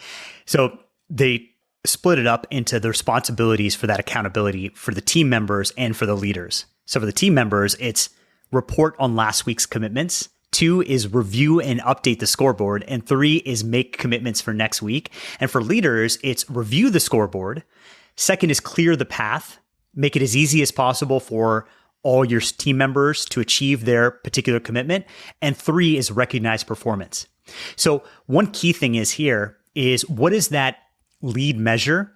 So they split it up into the responsibilities for that accountability for the team members and for the leaders. So for the team members, it's report on last week's commitments. 2 is review and update the scoreboard. And 3 is make commitments for next week. And for leaders, it's review the scoreboard. 2nd is clear the path, make it as easy as possible for all your team members to achieve their particular commitment. And 3 is recognize performance. So one key thing is what is that lead measure?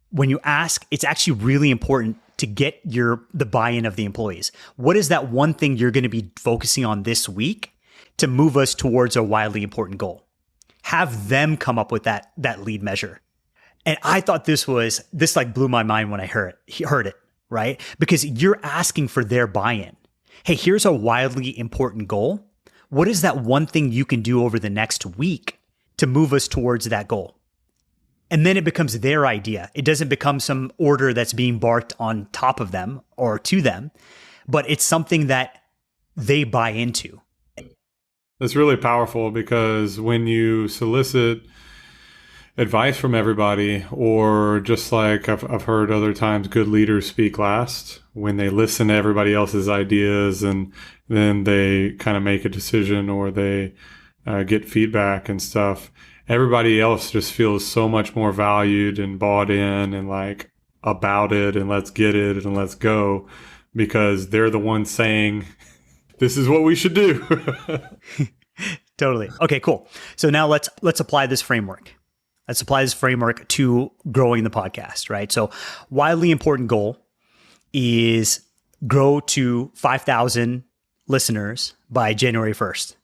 When you ask, it's actually really important to get the buy-in of the employees. What is that one thing you're going to be focusing on this week to move us towards a wildly important goal? Have them come up with that lead measure. And I thought this like blew my mind when I heard it, right? Because you're asking for their buy-in. Hey, here's a wildly important goal. What is that one thing you can do over the next week to move us towards that goal? And then it becomes their idea. It doesn't become some order that's being barked on top of them or to them, but it's something that they buy into. That's really powerful, because when you solicit advice from everybody, or just like I've heard other times, good leaders speak last, when they listen to everybody else's ideas and then they kind of make a decision, or they get feedback and stuff, everybody else just feels so much more valued and bought in and like about it, and let's get it and let's go, because they're the ones saying, this is what we should do. Totally. Okay, cool. So now let's apply this framework. Let's apply this framework to growing the podcast, right? So wildly important goal is grow to 5,000 listeners by January 1st.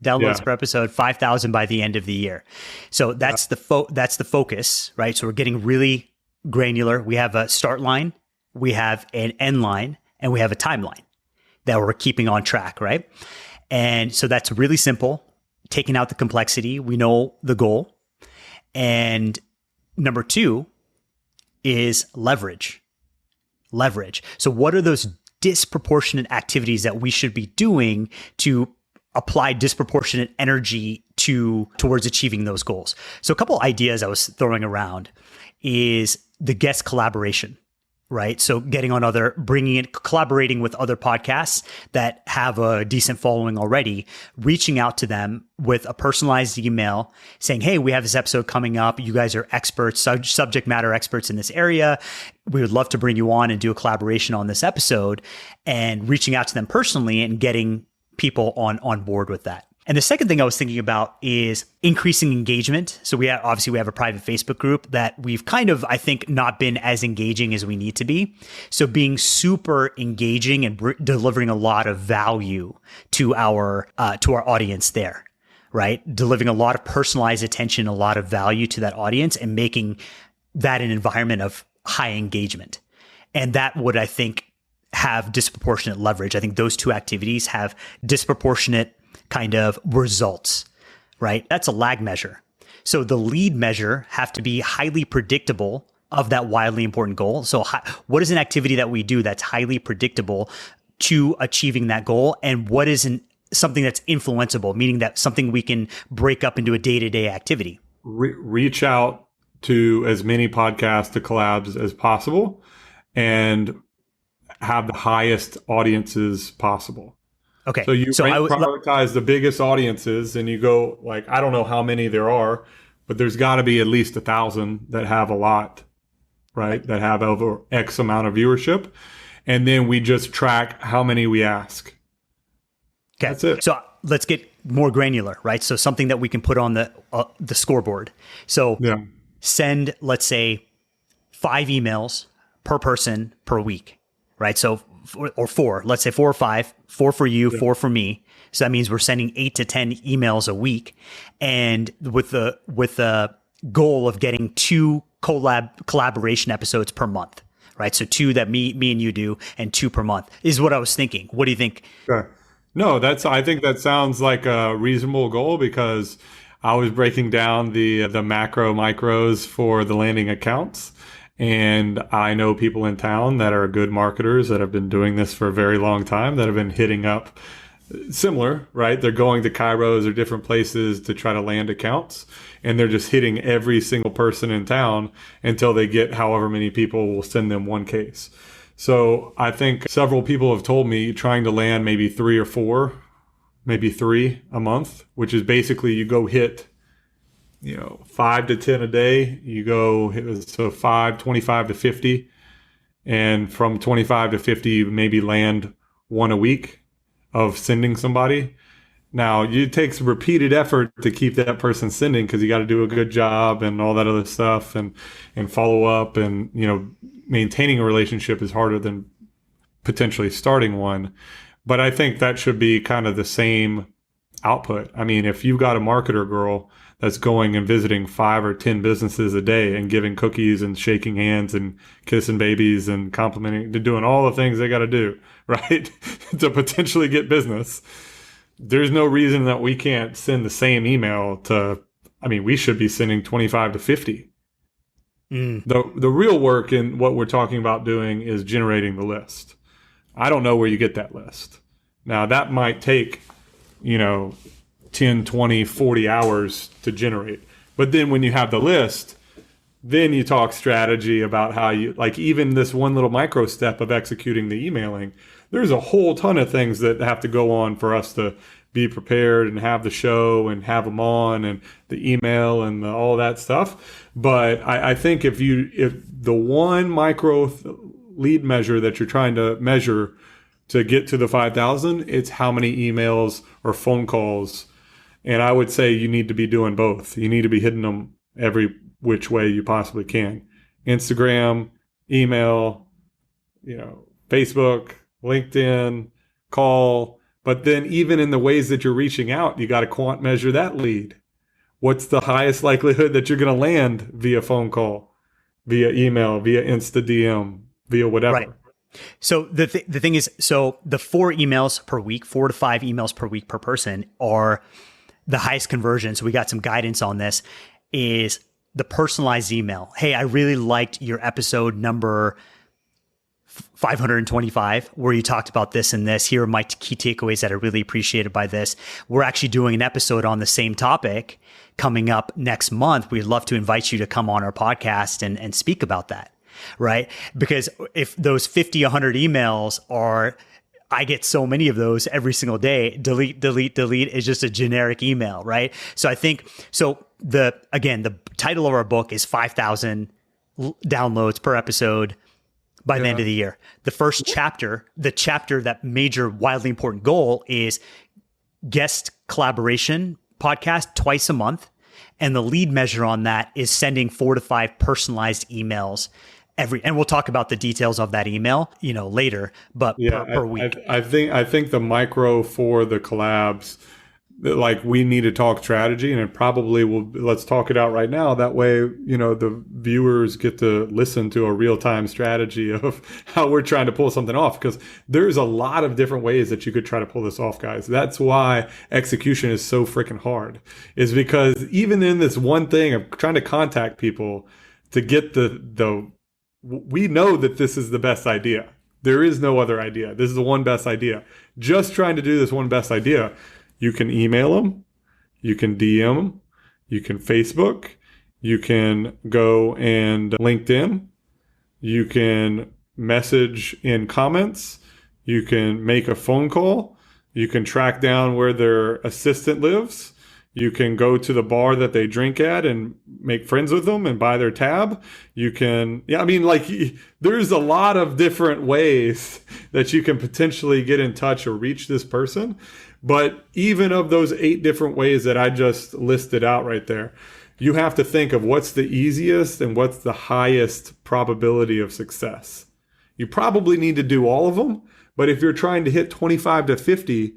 Downloads per episode, 5,000 by the end of the year. So that's the focus, right? So we're getting really granular. We have a start line, we have an end line, and we have a timeline that we're keeping on track, right? And so that's really simple, taking out the complexity. We know the goal. And number two is leverage. Leverage. So what are those disproportionate activities that we should be doing to apply disproportionate energy towards achieving those goals? So a couple ideas I was throwing around is the guest collaboration, right? So collaborating with other podcasts that have a decent following already, reaching out to them with a personalized email saying, hey, we have this episode coming up. You guys are experts, subject matter experts in this area. We would love to bring you on and do a collaboration on this episode, and reaching out to them personally and getting people on board with that. And the second thing I was thinking about is increasing engagement. So we have a private Facebook group that we've kind of, I think, not been as engaging as we need to be. So being super engaging and delivering a lot of value to our audience there, right? Delivering a lot of personalized attention, a lot of value to that audience, and making that an environment of high engagement. And that would, I think, have disproportionate leverage. I think those two activities have disproportionate kind of results, right? That's a lag measure. So the lead measure have to be highly predictable of that wildly important goal. So what is an activity that we do that's highly predictable to achieving that goal? And what is something that's influenceable, meaning that something we can break up into a day-to-day activity? Reach out to as many podcasts to collabs as possible and have the highest audiences possible. Okay. So you prioritize the biggest audiences, and you go like, I don't know how many there are, but there's got to be at least 1,000 that have a lot, right? That have over X amount of viewership. And then we just track how many we ask. Okay. That's it. So let's get more granular, right? So something that we can put on the scoreboard. So send, let's say, 5 emails per person per week, right? So, or 4, let's say 4 or 5, 4 for you, 4 for me. So that means we're sending 8 to 10 emails a week, and with the goal of getting 2 collaboration episodes per month, right? So 2 that me and you do, and 2 per month is what I was thinking. What do you think? Sure. No, I think that sounds like a reasonable goal, because I was breaking down the micros for the landing accounts. And I know people in town that are good marketers that have been doing this for a very long time, that have been hitting up similar, right? They're going to Kairos or different places to try to land accounts, and they're just hitting every single person in town until they get however many people will send them one case. So I think several people have told me trying to land maybe 3 or 4, maybe 3 a month, which is basically you go hit 5 to 10 a day, you go, so 5, 25 to 50. And from 25 to 50, you maybe land 1 a week of sending somebody. Now, it takes repeated effort to keep that person sending, because you got to do a good job and all that other stuff, and follow up, and, maintaining a relationship is harder than potentially starting one. But I think that should be kind of the same output. I mean, if you've got a marketer girl that's going and visiting 5 or 10 businesses a day and giving cookies and shaking hands and kissing babies and complimenting, doing all the things they got to do, right, to potentially get business, there's no reason that we can't send the same email to, we should be sending 25 to 50. The real work in what we're talking about doing is generating the list. I don't know where you get that list. Now, that might take, 10, 20, 40 hours to generate. But then when you have the list, then you talk strategy about how you, like, even this one little micro step of executing the emailing, there's a whole ton of things that have to go on for us to be prepared and have the show and have them on and the email and all that stuff. But I think if the one micro lead measure that you're trying to measure to get to the 5,000, it's how many emails or phone calls. And I would say you need to be doing both. You need to be hitting them every which way you possibly can. Instagram, email, Facebook, LinkedIn, call. But then even in the ways that you're reaching out, you got to quant measure that lead. What's the highest likelihood that you're going to land via phone call, via email, via Insta DM, via whatever? Right. So the thing is, so the 4 emails per week, 4 to 5 emails per week per person are the highest conversion. So we got some guidance on this, is the personalized email. Hey, I really liked your episode number 525, where you talked about this and this. Here are my key takeaways that I really appreciated by this. We're actually doing an episode on the same topic coming up next month. We'd love to invite you to come on our podcast and speak about that, right? Because if those 50, 100 emails are, I get so many of those every single day, delete is just a generic email, right? So I think, the title of our book is 5,000 downloads per episode by the end of the year. The first chapter, that major, wildly important goal is guest collaboration podcast twice a month. And the lead measure on that is sending 4 to 5 personalized emails and we'll talk about the details of that email, later, but per week. I think the micro for the collabs, like, we need to talk strategy, and it probably will. Let's talk it out right now. That way, the viewers get to listen to a real-time strategy of how we're trying to pull something off, because there's a lot of different ways that you could try to pull this off, guys. That's why execution is so freaking hard, is because even in this one thing of trying to contact people to get we know that this is the best idea. There is no other idea. This is the one best idea. Just trying to do this one best idea. You can email them, you can DM them, you can Facebook, you can go and LinkedIn, you can message in comments, you can make a phone call, you can track down where their assistant lives, you can go to the bar that they drink at and make friends with them and buy their tab. You can, there's a lot of different ways that you can potentially get in touch or reach this person. But even of those 8 different ways that I just listed out right there, you have to think of what's the easiest and what's the highest probability of success. You probably need to do all of them, but if you're trying to hit 25 to 50,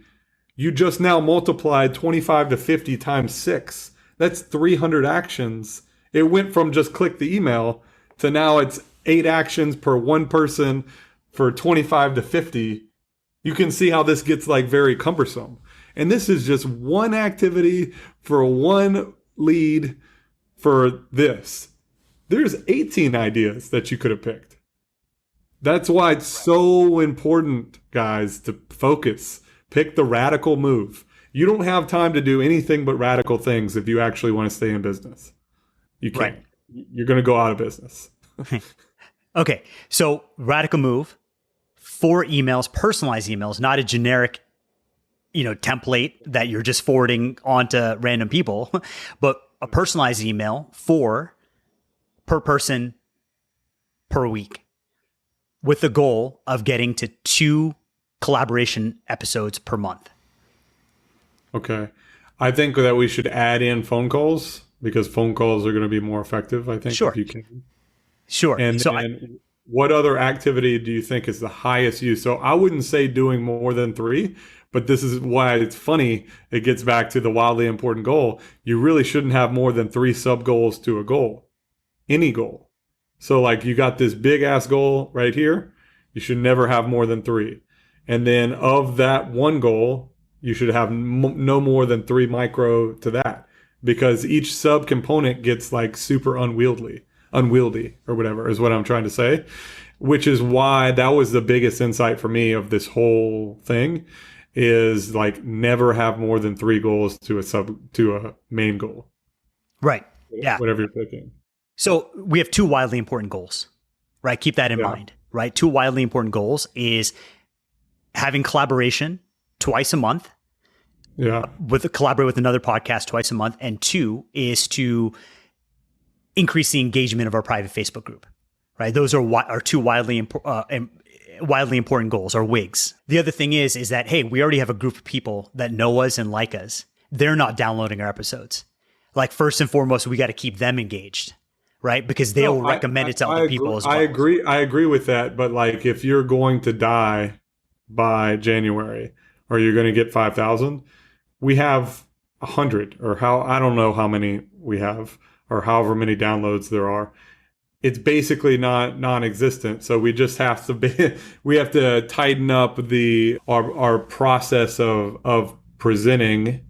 you just now multiplied 25 to 50 times 6. That's 300 actions. It went from just click the email to now it's 8 actions per one person for 25 to 50. You can see how this gets very cumbersome. And this is just one activity for one lead for this. There's 18 ideas that you could have picked. That's why it's so important, guys, to focus. Pick the radical move. You don't have time to do anything but radical things if you actually want to stay in business. You can't. Right. You're going to go out of business. Okay. So radical move, 4 emails, personalized emails, not a generic, template that you're just forwarding onto random people, but a personalized email, 4 per person per week, with the goal of getting to 2 collaboration episodes per month. Okay. I think that we should add in phone calls, because phone calls are going to be more effective, I think. Sure. If you can. Sure. And what other activity do you think is the highest use? So I wouldn't say doing more than 3, but this is why it's funny. It gets back to the wildly important goal. You really shouldn't have more than 3 sub goals to a goal, any goal. So you got this big ass goal right here. You should never have more than 3. And then of that one goal, you should have no more than 3 micro to that, because each sub component gets super unwieldy or whatever is what I'm trying to say, which is why that was the biggest insight for me of this whole thing is never have more than 3 goals to a main goal. Right. Yeah. Whatever you're picking. So we have 2 wildly important goals, right? Keep that in mind, right? 2 wildly important goals is having collaboration twice a month. Yeah. Collaborate with another podcast twice a month. And 2 is to increase the engagement of our private Facebook group, right? Those are 2 wildly important goals, or WIGs. The other thing is that, hey, we already have a group of people that know us and like us. They're not downloading our episodes. First and foremost, we got to keep them engaged, right? Because they'll recommend it to other people as well. I agree with that. But if you're going to die by January, or you're going to get 5,000, we have 100, or I don't know how many we have, or however many downloads there are. It's basically not non-existent. So we just have to we have to tighten up our process of presenting,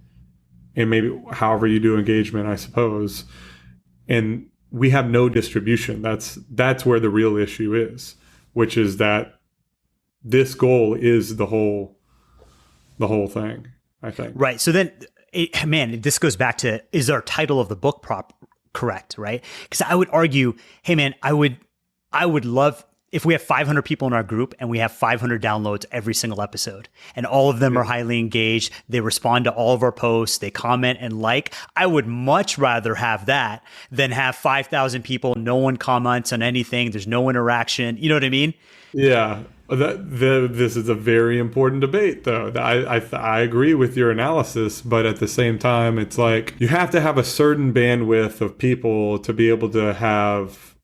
and maybe however you do engagement, I suppose. And we have no distribution. That's where the real issue is, which is that this goal is the whole thing, I think. Right. So then, this goes back to, is our title of the book correct, right? Because I would argue, hey, man, I would love if we have 500 people in our group and we have 500 downloads every single episode, and all of them are highly engaged. They respond to all of our posts. They comment and like. I would much rather have that than have 5,000 people. No one comments on anything. There's no interaction. You know what I mean? Yeah. This is a very important debate, though. I agree with your analysis, but at the same time, it's like you have to have a certain bandwidth of people to be able to have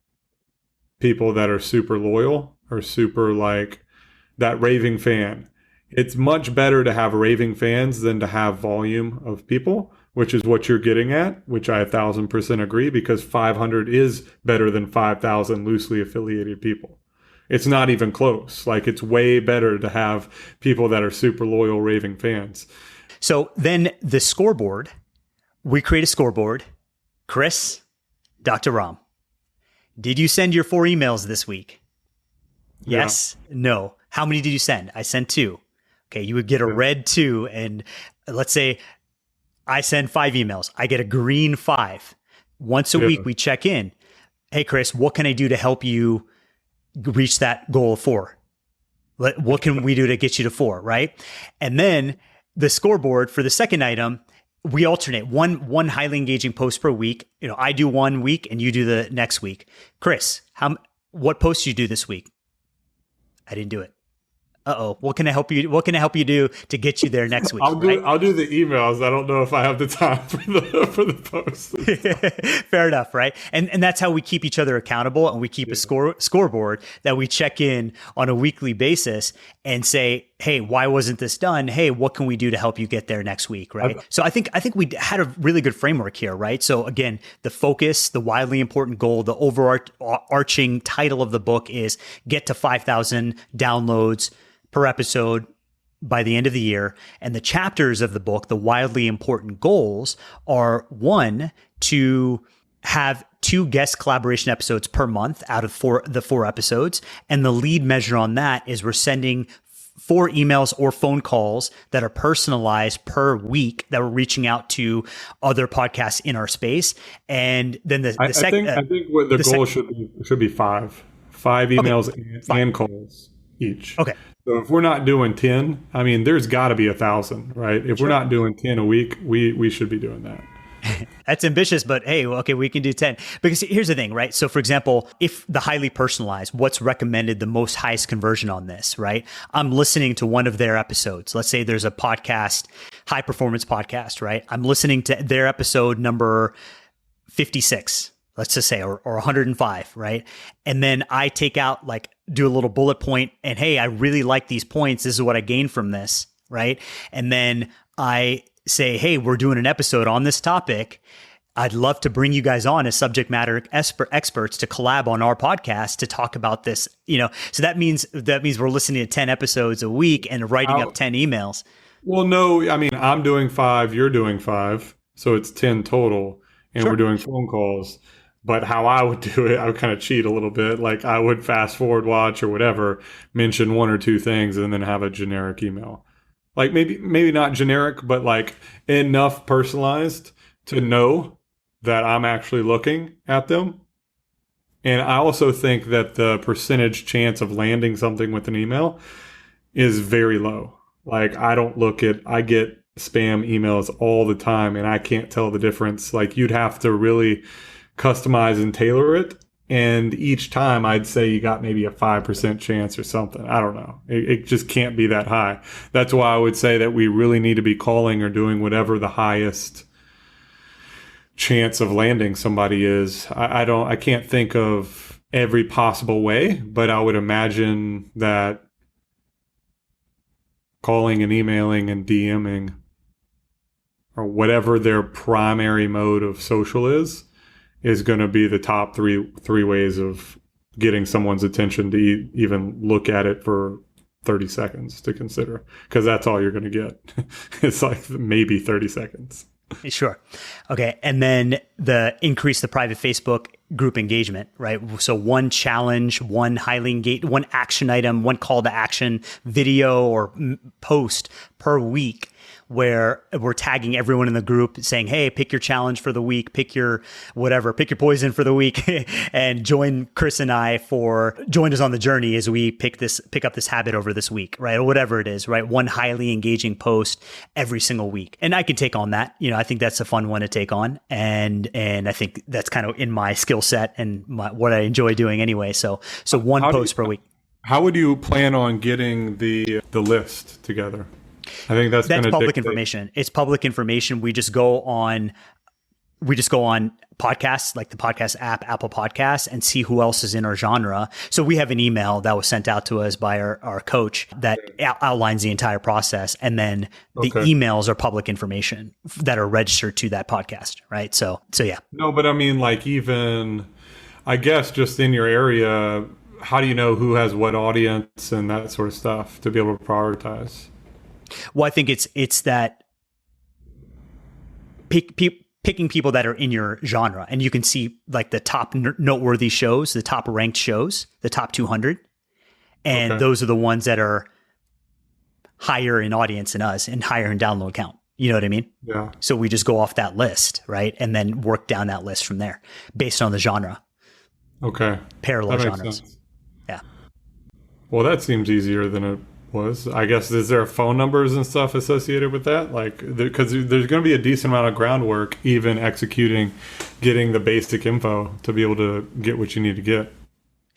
people that are super loyal or super like that raving fan. It's much better to have raving fans than to have volume of people, which is what you're getting at, which I 1,000% agree, because 500 is better than 5,000 loosely affiliated people. It's not even close. Like, it's way better to have people that are super loyal raving fans. So then the scoreboard, we create a scoreboard. Chris, Dr. Ram, did you send your 4 emails this week? Yes? Yeah. No. How many did you send? I sent 2. Okay, you would get a red 2, and let's say I send 5 emails. I get a green 5. Once a week, we check in. Hey, Chris, what can I do to help you reach that goal of 4? What can we do to get you to 4, right? And then the scoreboard for the second item, we alternate one highly engaging post per week. You know, I do 1 week and you do the next week. Chris, what posts you do this week? I didn't do it. Uh-oh. What can I help you do to get you there next week? I'll do the emails. I don't know if I have the time for the posts. Fair enough, right? And that's how we keep each other accountable, and we keep a scoreboard that we check in on a weekly basis and say, hey, why wasn't this done? Hey, what can we do to help you get there next week, right? So I think we had a really good framework here, right? So again, the focus, the wildly important goal, the overarching title of the book is get to 5,000 downloads per episode by the end of the year. And the chapters of the book, the wildly important goals, are 1, to have 2 guest collaboration episodes per month out of the 4 episodes. And the lead measure on that is we're sending 4 emails or phone calls that are personalized per week, that we're reaching out to other podcasts in our space. And then the second, I think what the goal should be 5 emails and calls each. Okay. So if we're not doing 10, I mean, there's got to be 1,000, right? If we're not doing 10 a week, we should be doing that. That's ambitious, but hey, okay, we can do 10. Because here's the thing, right? So for example, if the highly personalized, what's recommended the most highest conversion on this, right? I'm listening to one of their episodes. Let's say there's a podcast, high performance podcast, right? I'm listening to their episode number 56, let's just say, or 105, right? And then I take out, do a little bullet point, and hey, I really like these points. This is what I gained from this, right? And then I say, hey, we're doing an episode on this topic. I'd love to bring you guys on as subject matter experts to collab on our podcast to talk about this. So that means we're listening to 10 episodes a week and writing up 10 emails. Well, no, I mean, I'm doing 5, you're doing 5, so it's 10 total, and we're doing phone calls. But how I would do it, I would kind of cheat a little bit. Like, I would fast forward watch or whatever, mention 1 or 2 things, and then have a generic email. Like, maybe not generic, but like enough personalized to know that I'm actually looking at them. And I also think that the percentage chance of landing something with an email is very low. Like, I get spam emails all the time, and I can't tell the difference. Like, you'd have to really customize and tailor it, and each time I'd say you got maybe a 5% chance or something. I don't know. It just can't be that high. That's why I would say that we really need to be calling or doing whatever the highest chance of landing somebody is. I can't think of every possible way, but I would imagine that calling and emailing and DMing, or whatever their primary mode of social is going to be the top three ways of getting someone's attention to even look at it for 30 seconds to consider. Because that's all you're going to get. It's like maybe 30 seconds. Sure. Okay. And then increase the private Facebook group engagement, right? So one challenge, one highly engaged, one action item, one call to action video or post per week, where we're tagging everyone in the group saying, hey, pick your challenge for the week, pick your poison for the week, and join Chris and join us on the journey as we pick up this habit over this week, right? Or whatever it is, right? One highly engaging post every single week. And I can take on that. I think that's a fun one to take on. And I think that's kind of in my skill set and what I enjoy doing anyway. So one post per week. How would you plan on getting the list together? I think that's public information. It's public information. We just go on podcasts, like the podcast app, Apple Podcasts, and see who else is in our genre. So we have an email that was sent out to us by our coach that outlines the entire process. And then the emails are public information that are registered to that podcast. Right. So yeah. No, but I mean, like, even, I guess, just in your area, how do you know who has what audience and that sort of stuff to be able to prioritize? Well, I think it's that picking people that are in your genre, and you can see like the top noteworthy shows, the top ranked shows, the top 200, and those are the ones that are higher in audience than us and higher in download count. You know what I mean? Yeah. So we just go off that list, right, and then work down that list from there based on the genre. Okay. Parallel genres. Sense. Yeah. Well, that seems easier than it was. I guess, is there phone numbers and stuff associated with that? Like, because there's going to be a decent amount of groundwork, even getting the basic info to be able to get what you need to get.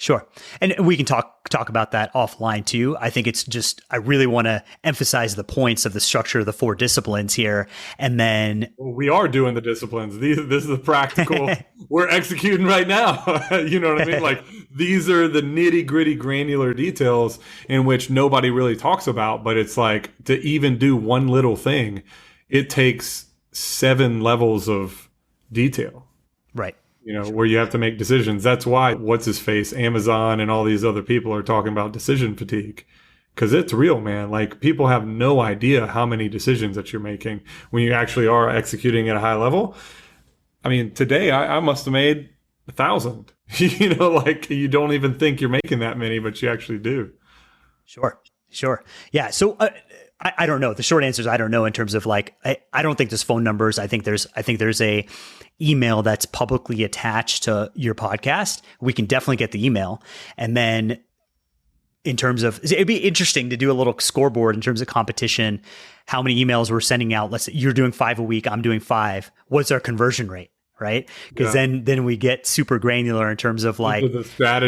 Sure. And we can talk about that offline too. I think it's just, I really want to emphasize the points of the structure of the 4 disciplines here. And then we are doing the disciplines. This is the practical, we're executing right now. You know what I mean? Like, these are the nitty gritty granular details in which nobody really talks about, but it's like, to even do one little thing, it takes 7 levels of detail. Right. Where you have to make decisions. That's why Amazon and all these other people are talking about decision fatigue, because it's real, man. Like, people have no idea how many decisions that you're making when you actually are executing at a high level. I mean, today I must have made 1,000. Like, you don't even think you're making that many, but you actually do. Sure. Yeah. So I don't know. The short answer is I don't know, in terms of like, I don't think there's phone numbers. I think there's a email that's publicly attached to your podcast. We can definitely get the email. And then in terms of, it'd be interesting to do a little scoreboard in terms of competition, how many emails we're sending out. Let's say you're doing 5 a week, I'm doing 5. What's our conversion rate? Right. Because then we get super granular in terms of like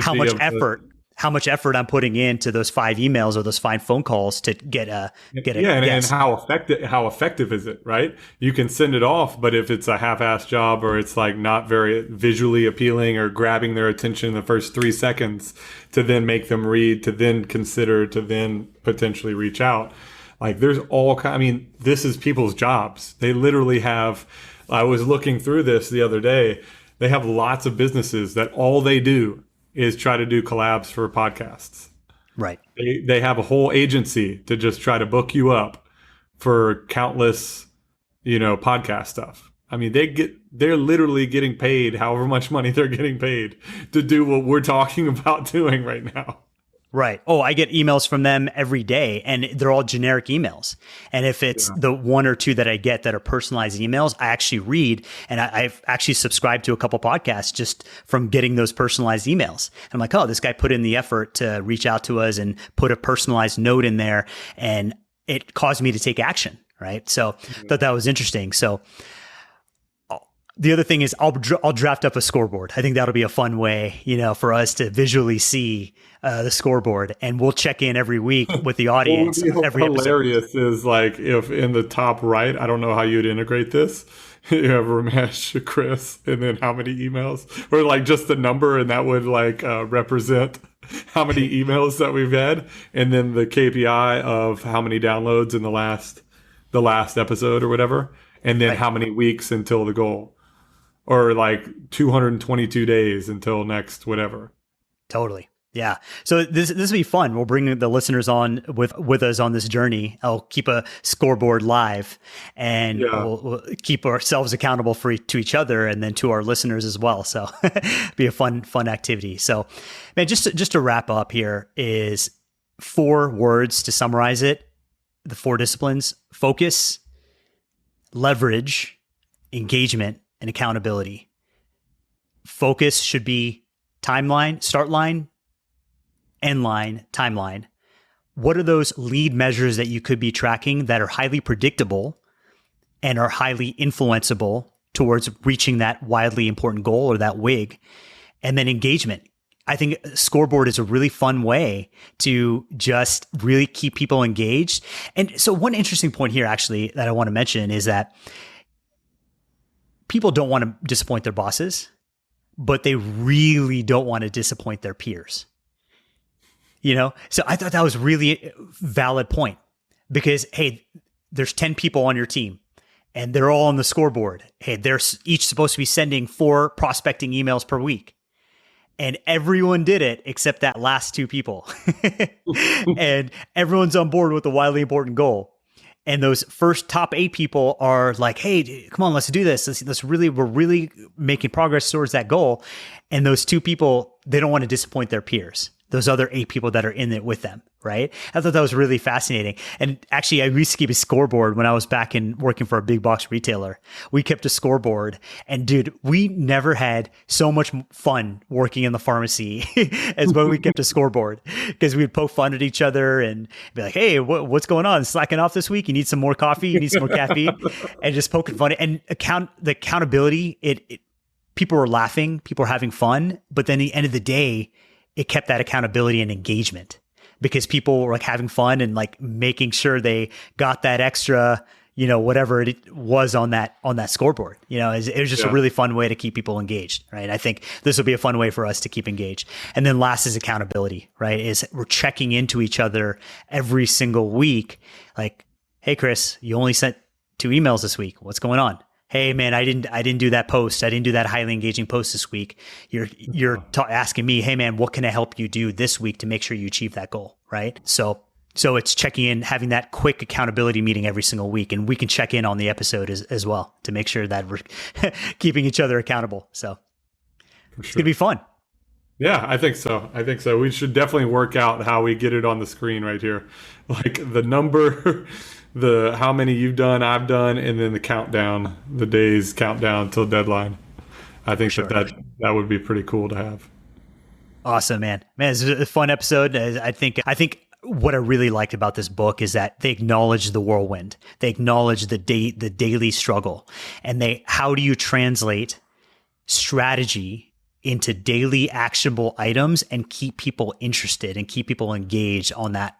how much effort I'm putting into those 5 emails or those 5 phone calls to get a and how effective is it, right? You can send it off, but if it's a half-assed job, or it's like not very visually appealing, or grabbing their attention in the first 3 seconds to then make them read, to then consider, to then potentially reach out. Like, there's this is people's jobs. They literally have, I was looking through this the other day, they have lots of businesses that all they do is try to do collabs for podcasts. Right. They have a whole agency to just try to book you up for countless, podcast stuff. I mean, they're literally getting paid however much money they're getting paid to do what we're talking about doing right now. Right. Oh, I get emails from them every day, and they're all generic emails. And if it's the 1 or 2 that I get that are personalized emails, I actually read, and I've actually subscribed to a couple podcasts just from getting those personalized emails. And I'm like, oh, this guy put in the effort to reach out to us and put a personalized note in there, and it caused me to take action. Right. So I thought that was interesting. So the other thing is I'll draft up a scoreboard. I think that'll be a fun way, for us to visually see the scoreboard, and we'll check in every week with the audience. What would be every hilarious episode is, like, if in the top right, I don't know how you'd integrate this. You have Ramesh, Chris, and then how many emails, or like just the number, and that would like represent how many emails that we've had, and then the KPI of how many downloads in the last episode or whatever, and then how many weeks until the goal. Or like 222 days until next whatever. Totally. Yeah. So this will be fun. We'll bring the listeners on with us on this journey. I'll keep a scoreboard live, and we'll keep ourselves accountable to each other and then to our listeners as well. So be a fun activity. So, man, just to wrap up here is 4 words to summarize it. The 4 disciplines: focus, leverage, engagement, and accountability. Focus should be timeline, start line, end line, timeline. What are those lead measures that you could be tracking that are highly predictable and are highly influenceable towards reaching that wildly important goal or that WIG? And then engagement. I think scoreboard is a really fun way to just really keep people engaged. And so one interesting point here actually that I want to mention is that people don't want to disappoint their bosses, but they really don't want to disappoint their peers. So I thought that was really a valid point because, hey, there's 10 people on your team and they're all on the scoreboard. Hey, they're each supposed to be sending 4 prospecting emails per week. And everyone did it except that last 2 people. And everyone's on board with the wildly important goal. And those first top 8 people are like, hey, come on, let's do this. We're really making progress towards that goal. And those 2 people, they don't want to disappoint their peers. Those other 8 people that are in it with them, right? I thought that was really fascinating. And actually, I used to keep a scoreboard when I was back in working for a big box retailer. We kept a scoreboard. And dude, we never had so much fun working in the pharmacy as when we kept a scoreboard, because we'd poke fun at each other and be like, hey, what's going on? Slacking off this week? You need some more coffee? You need some more caffeine? And just poking fun. And the accountability, people were laughing, people were having fun. But then at the end of the day, it kept that accountability and engagement because people were like having fun and like making sure they got that extra, whatever it was on that scoreboard. It was just a really fun way to keep people engaged, right? I think this will be a fun way for us to keep engaged. And then last is accountability, right? Is we're checking into each other every single week. Like, hey, Chris, you only sent 2 emails this week. What's going on? Hey man, I didn't do that post. I didn't do that highly engaging post this week. You're asking me, hey man, what can I help you do this week to make sure you achieve that goal, right? So it's checking in, having that quick accountability meeting every single week, and we can check in on the episode as well to make sure that we're keeping each other accountable. So it's gonna be fun. Yeah, I think so. We should definitely work out how we get it on the screen right here, like the number. The how many you've done, I've done, and then the countdown, the days countdown till deadline. I think that would be pretty cool to have. Awesome, man. It's a fun episode. I think what I really liked about this book is that they acknowledge the whirlwind. They acknowledge the daily struggle, and how do you translate strategy into daily actionable items and keep people interested and keep people engaged on that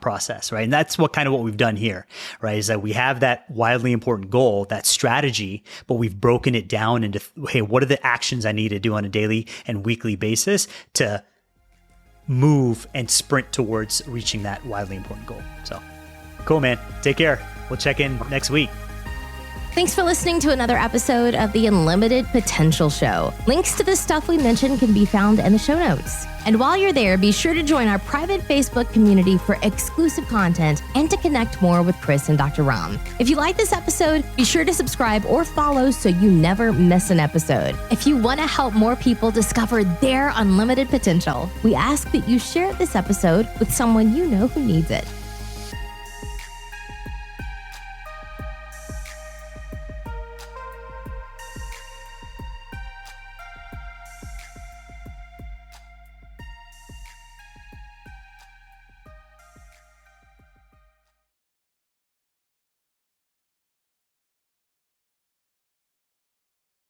process, right? And that's what we've done here, right? Is that we have that wildly important goal, that strategy, but we've broken it down into, hey, what are the actions I need to do on a daily and weekly basis to move and sprint towards reaching that wildly important goal. So cool, man. Take care. We'll check in next week. Thanks for listening to another episode of the Unlimited Potential Show. Links to the stuff we mentioned can be found in the show notes. And while you're there, be sure to join our private Facebook community for exclusive content and to connect more with Chris and Dr. Ram. If you like this episode, be sure to subscribe or follow so you never miss an episode. If you want to help more people discover their unlimited potential, we ask that you share this episode with someone you know who needs it.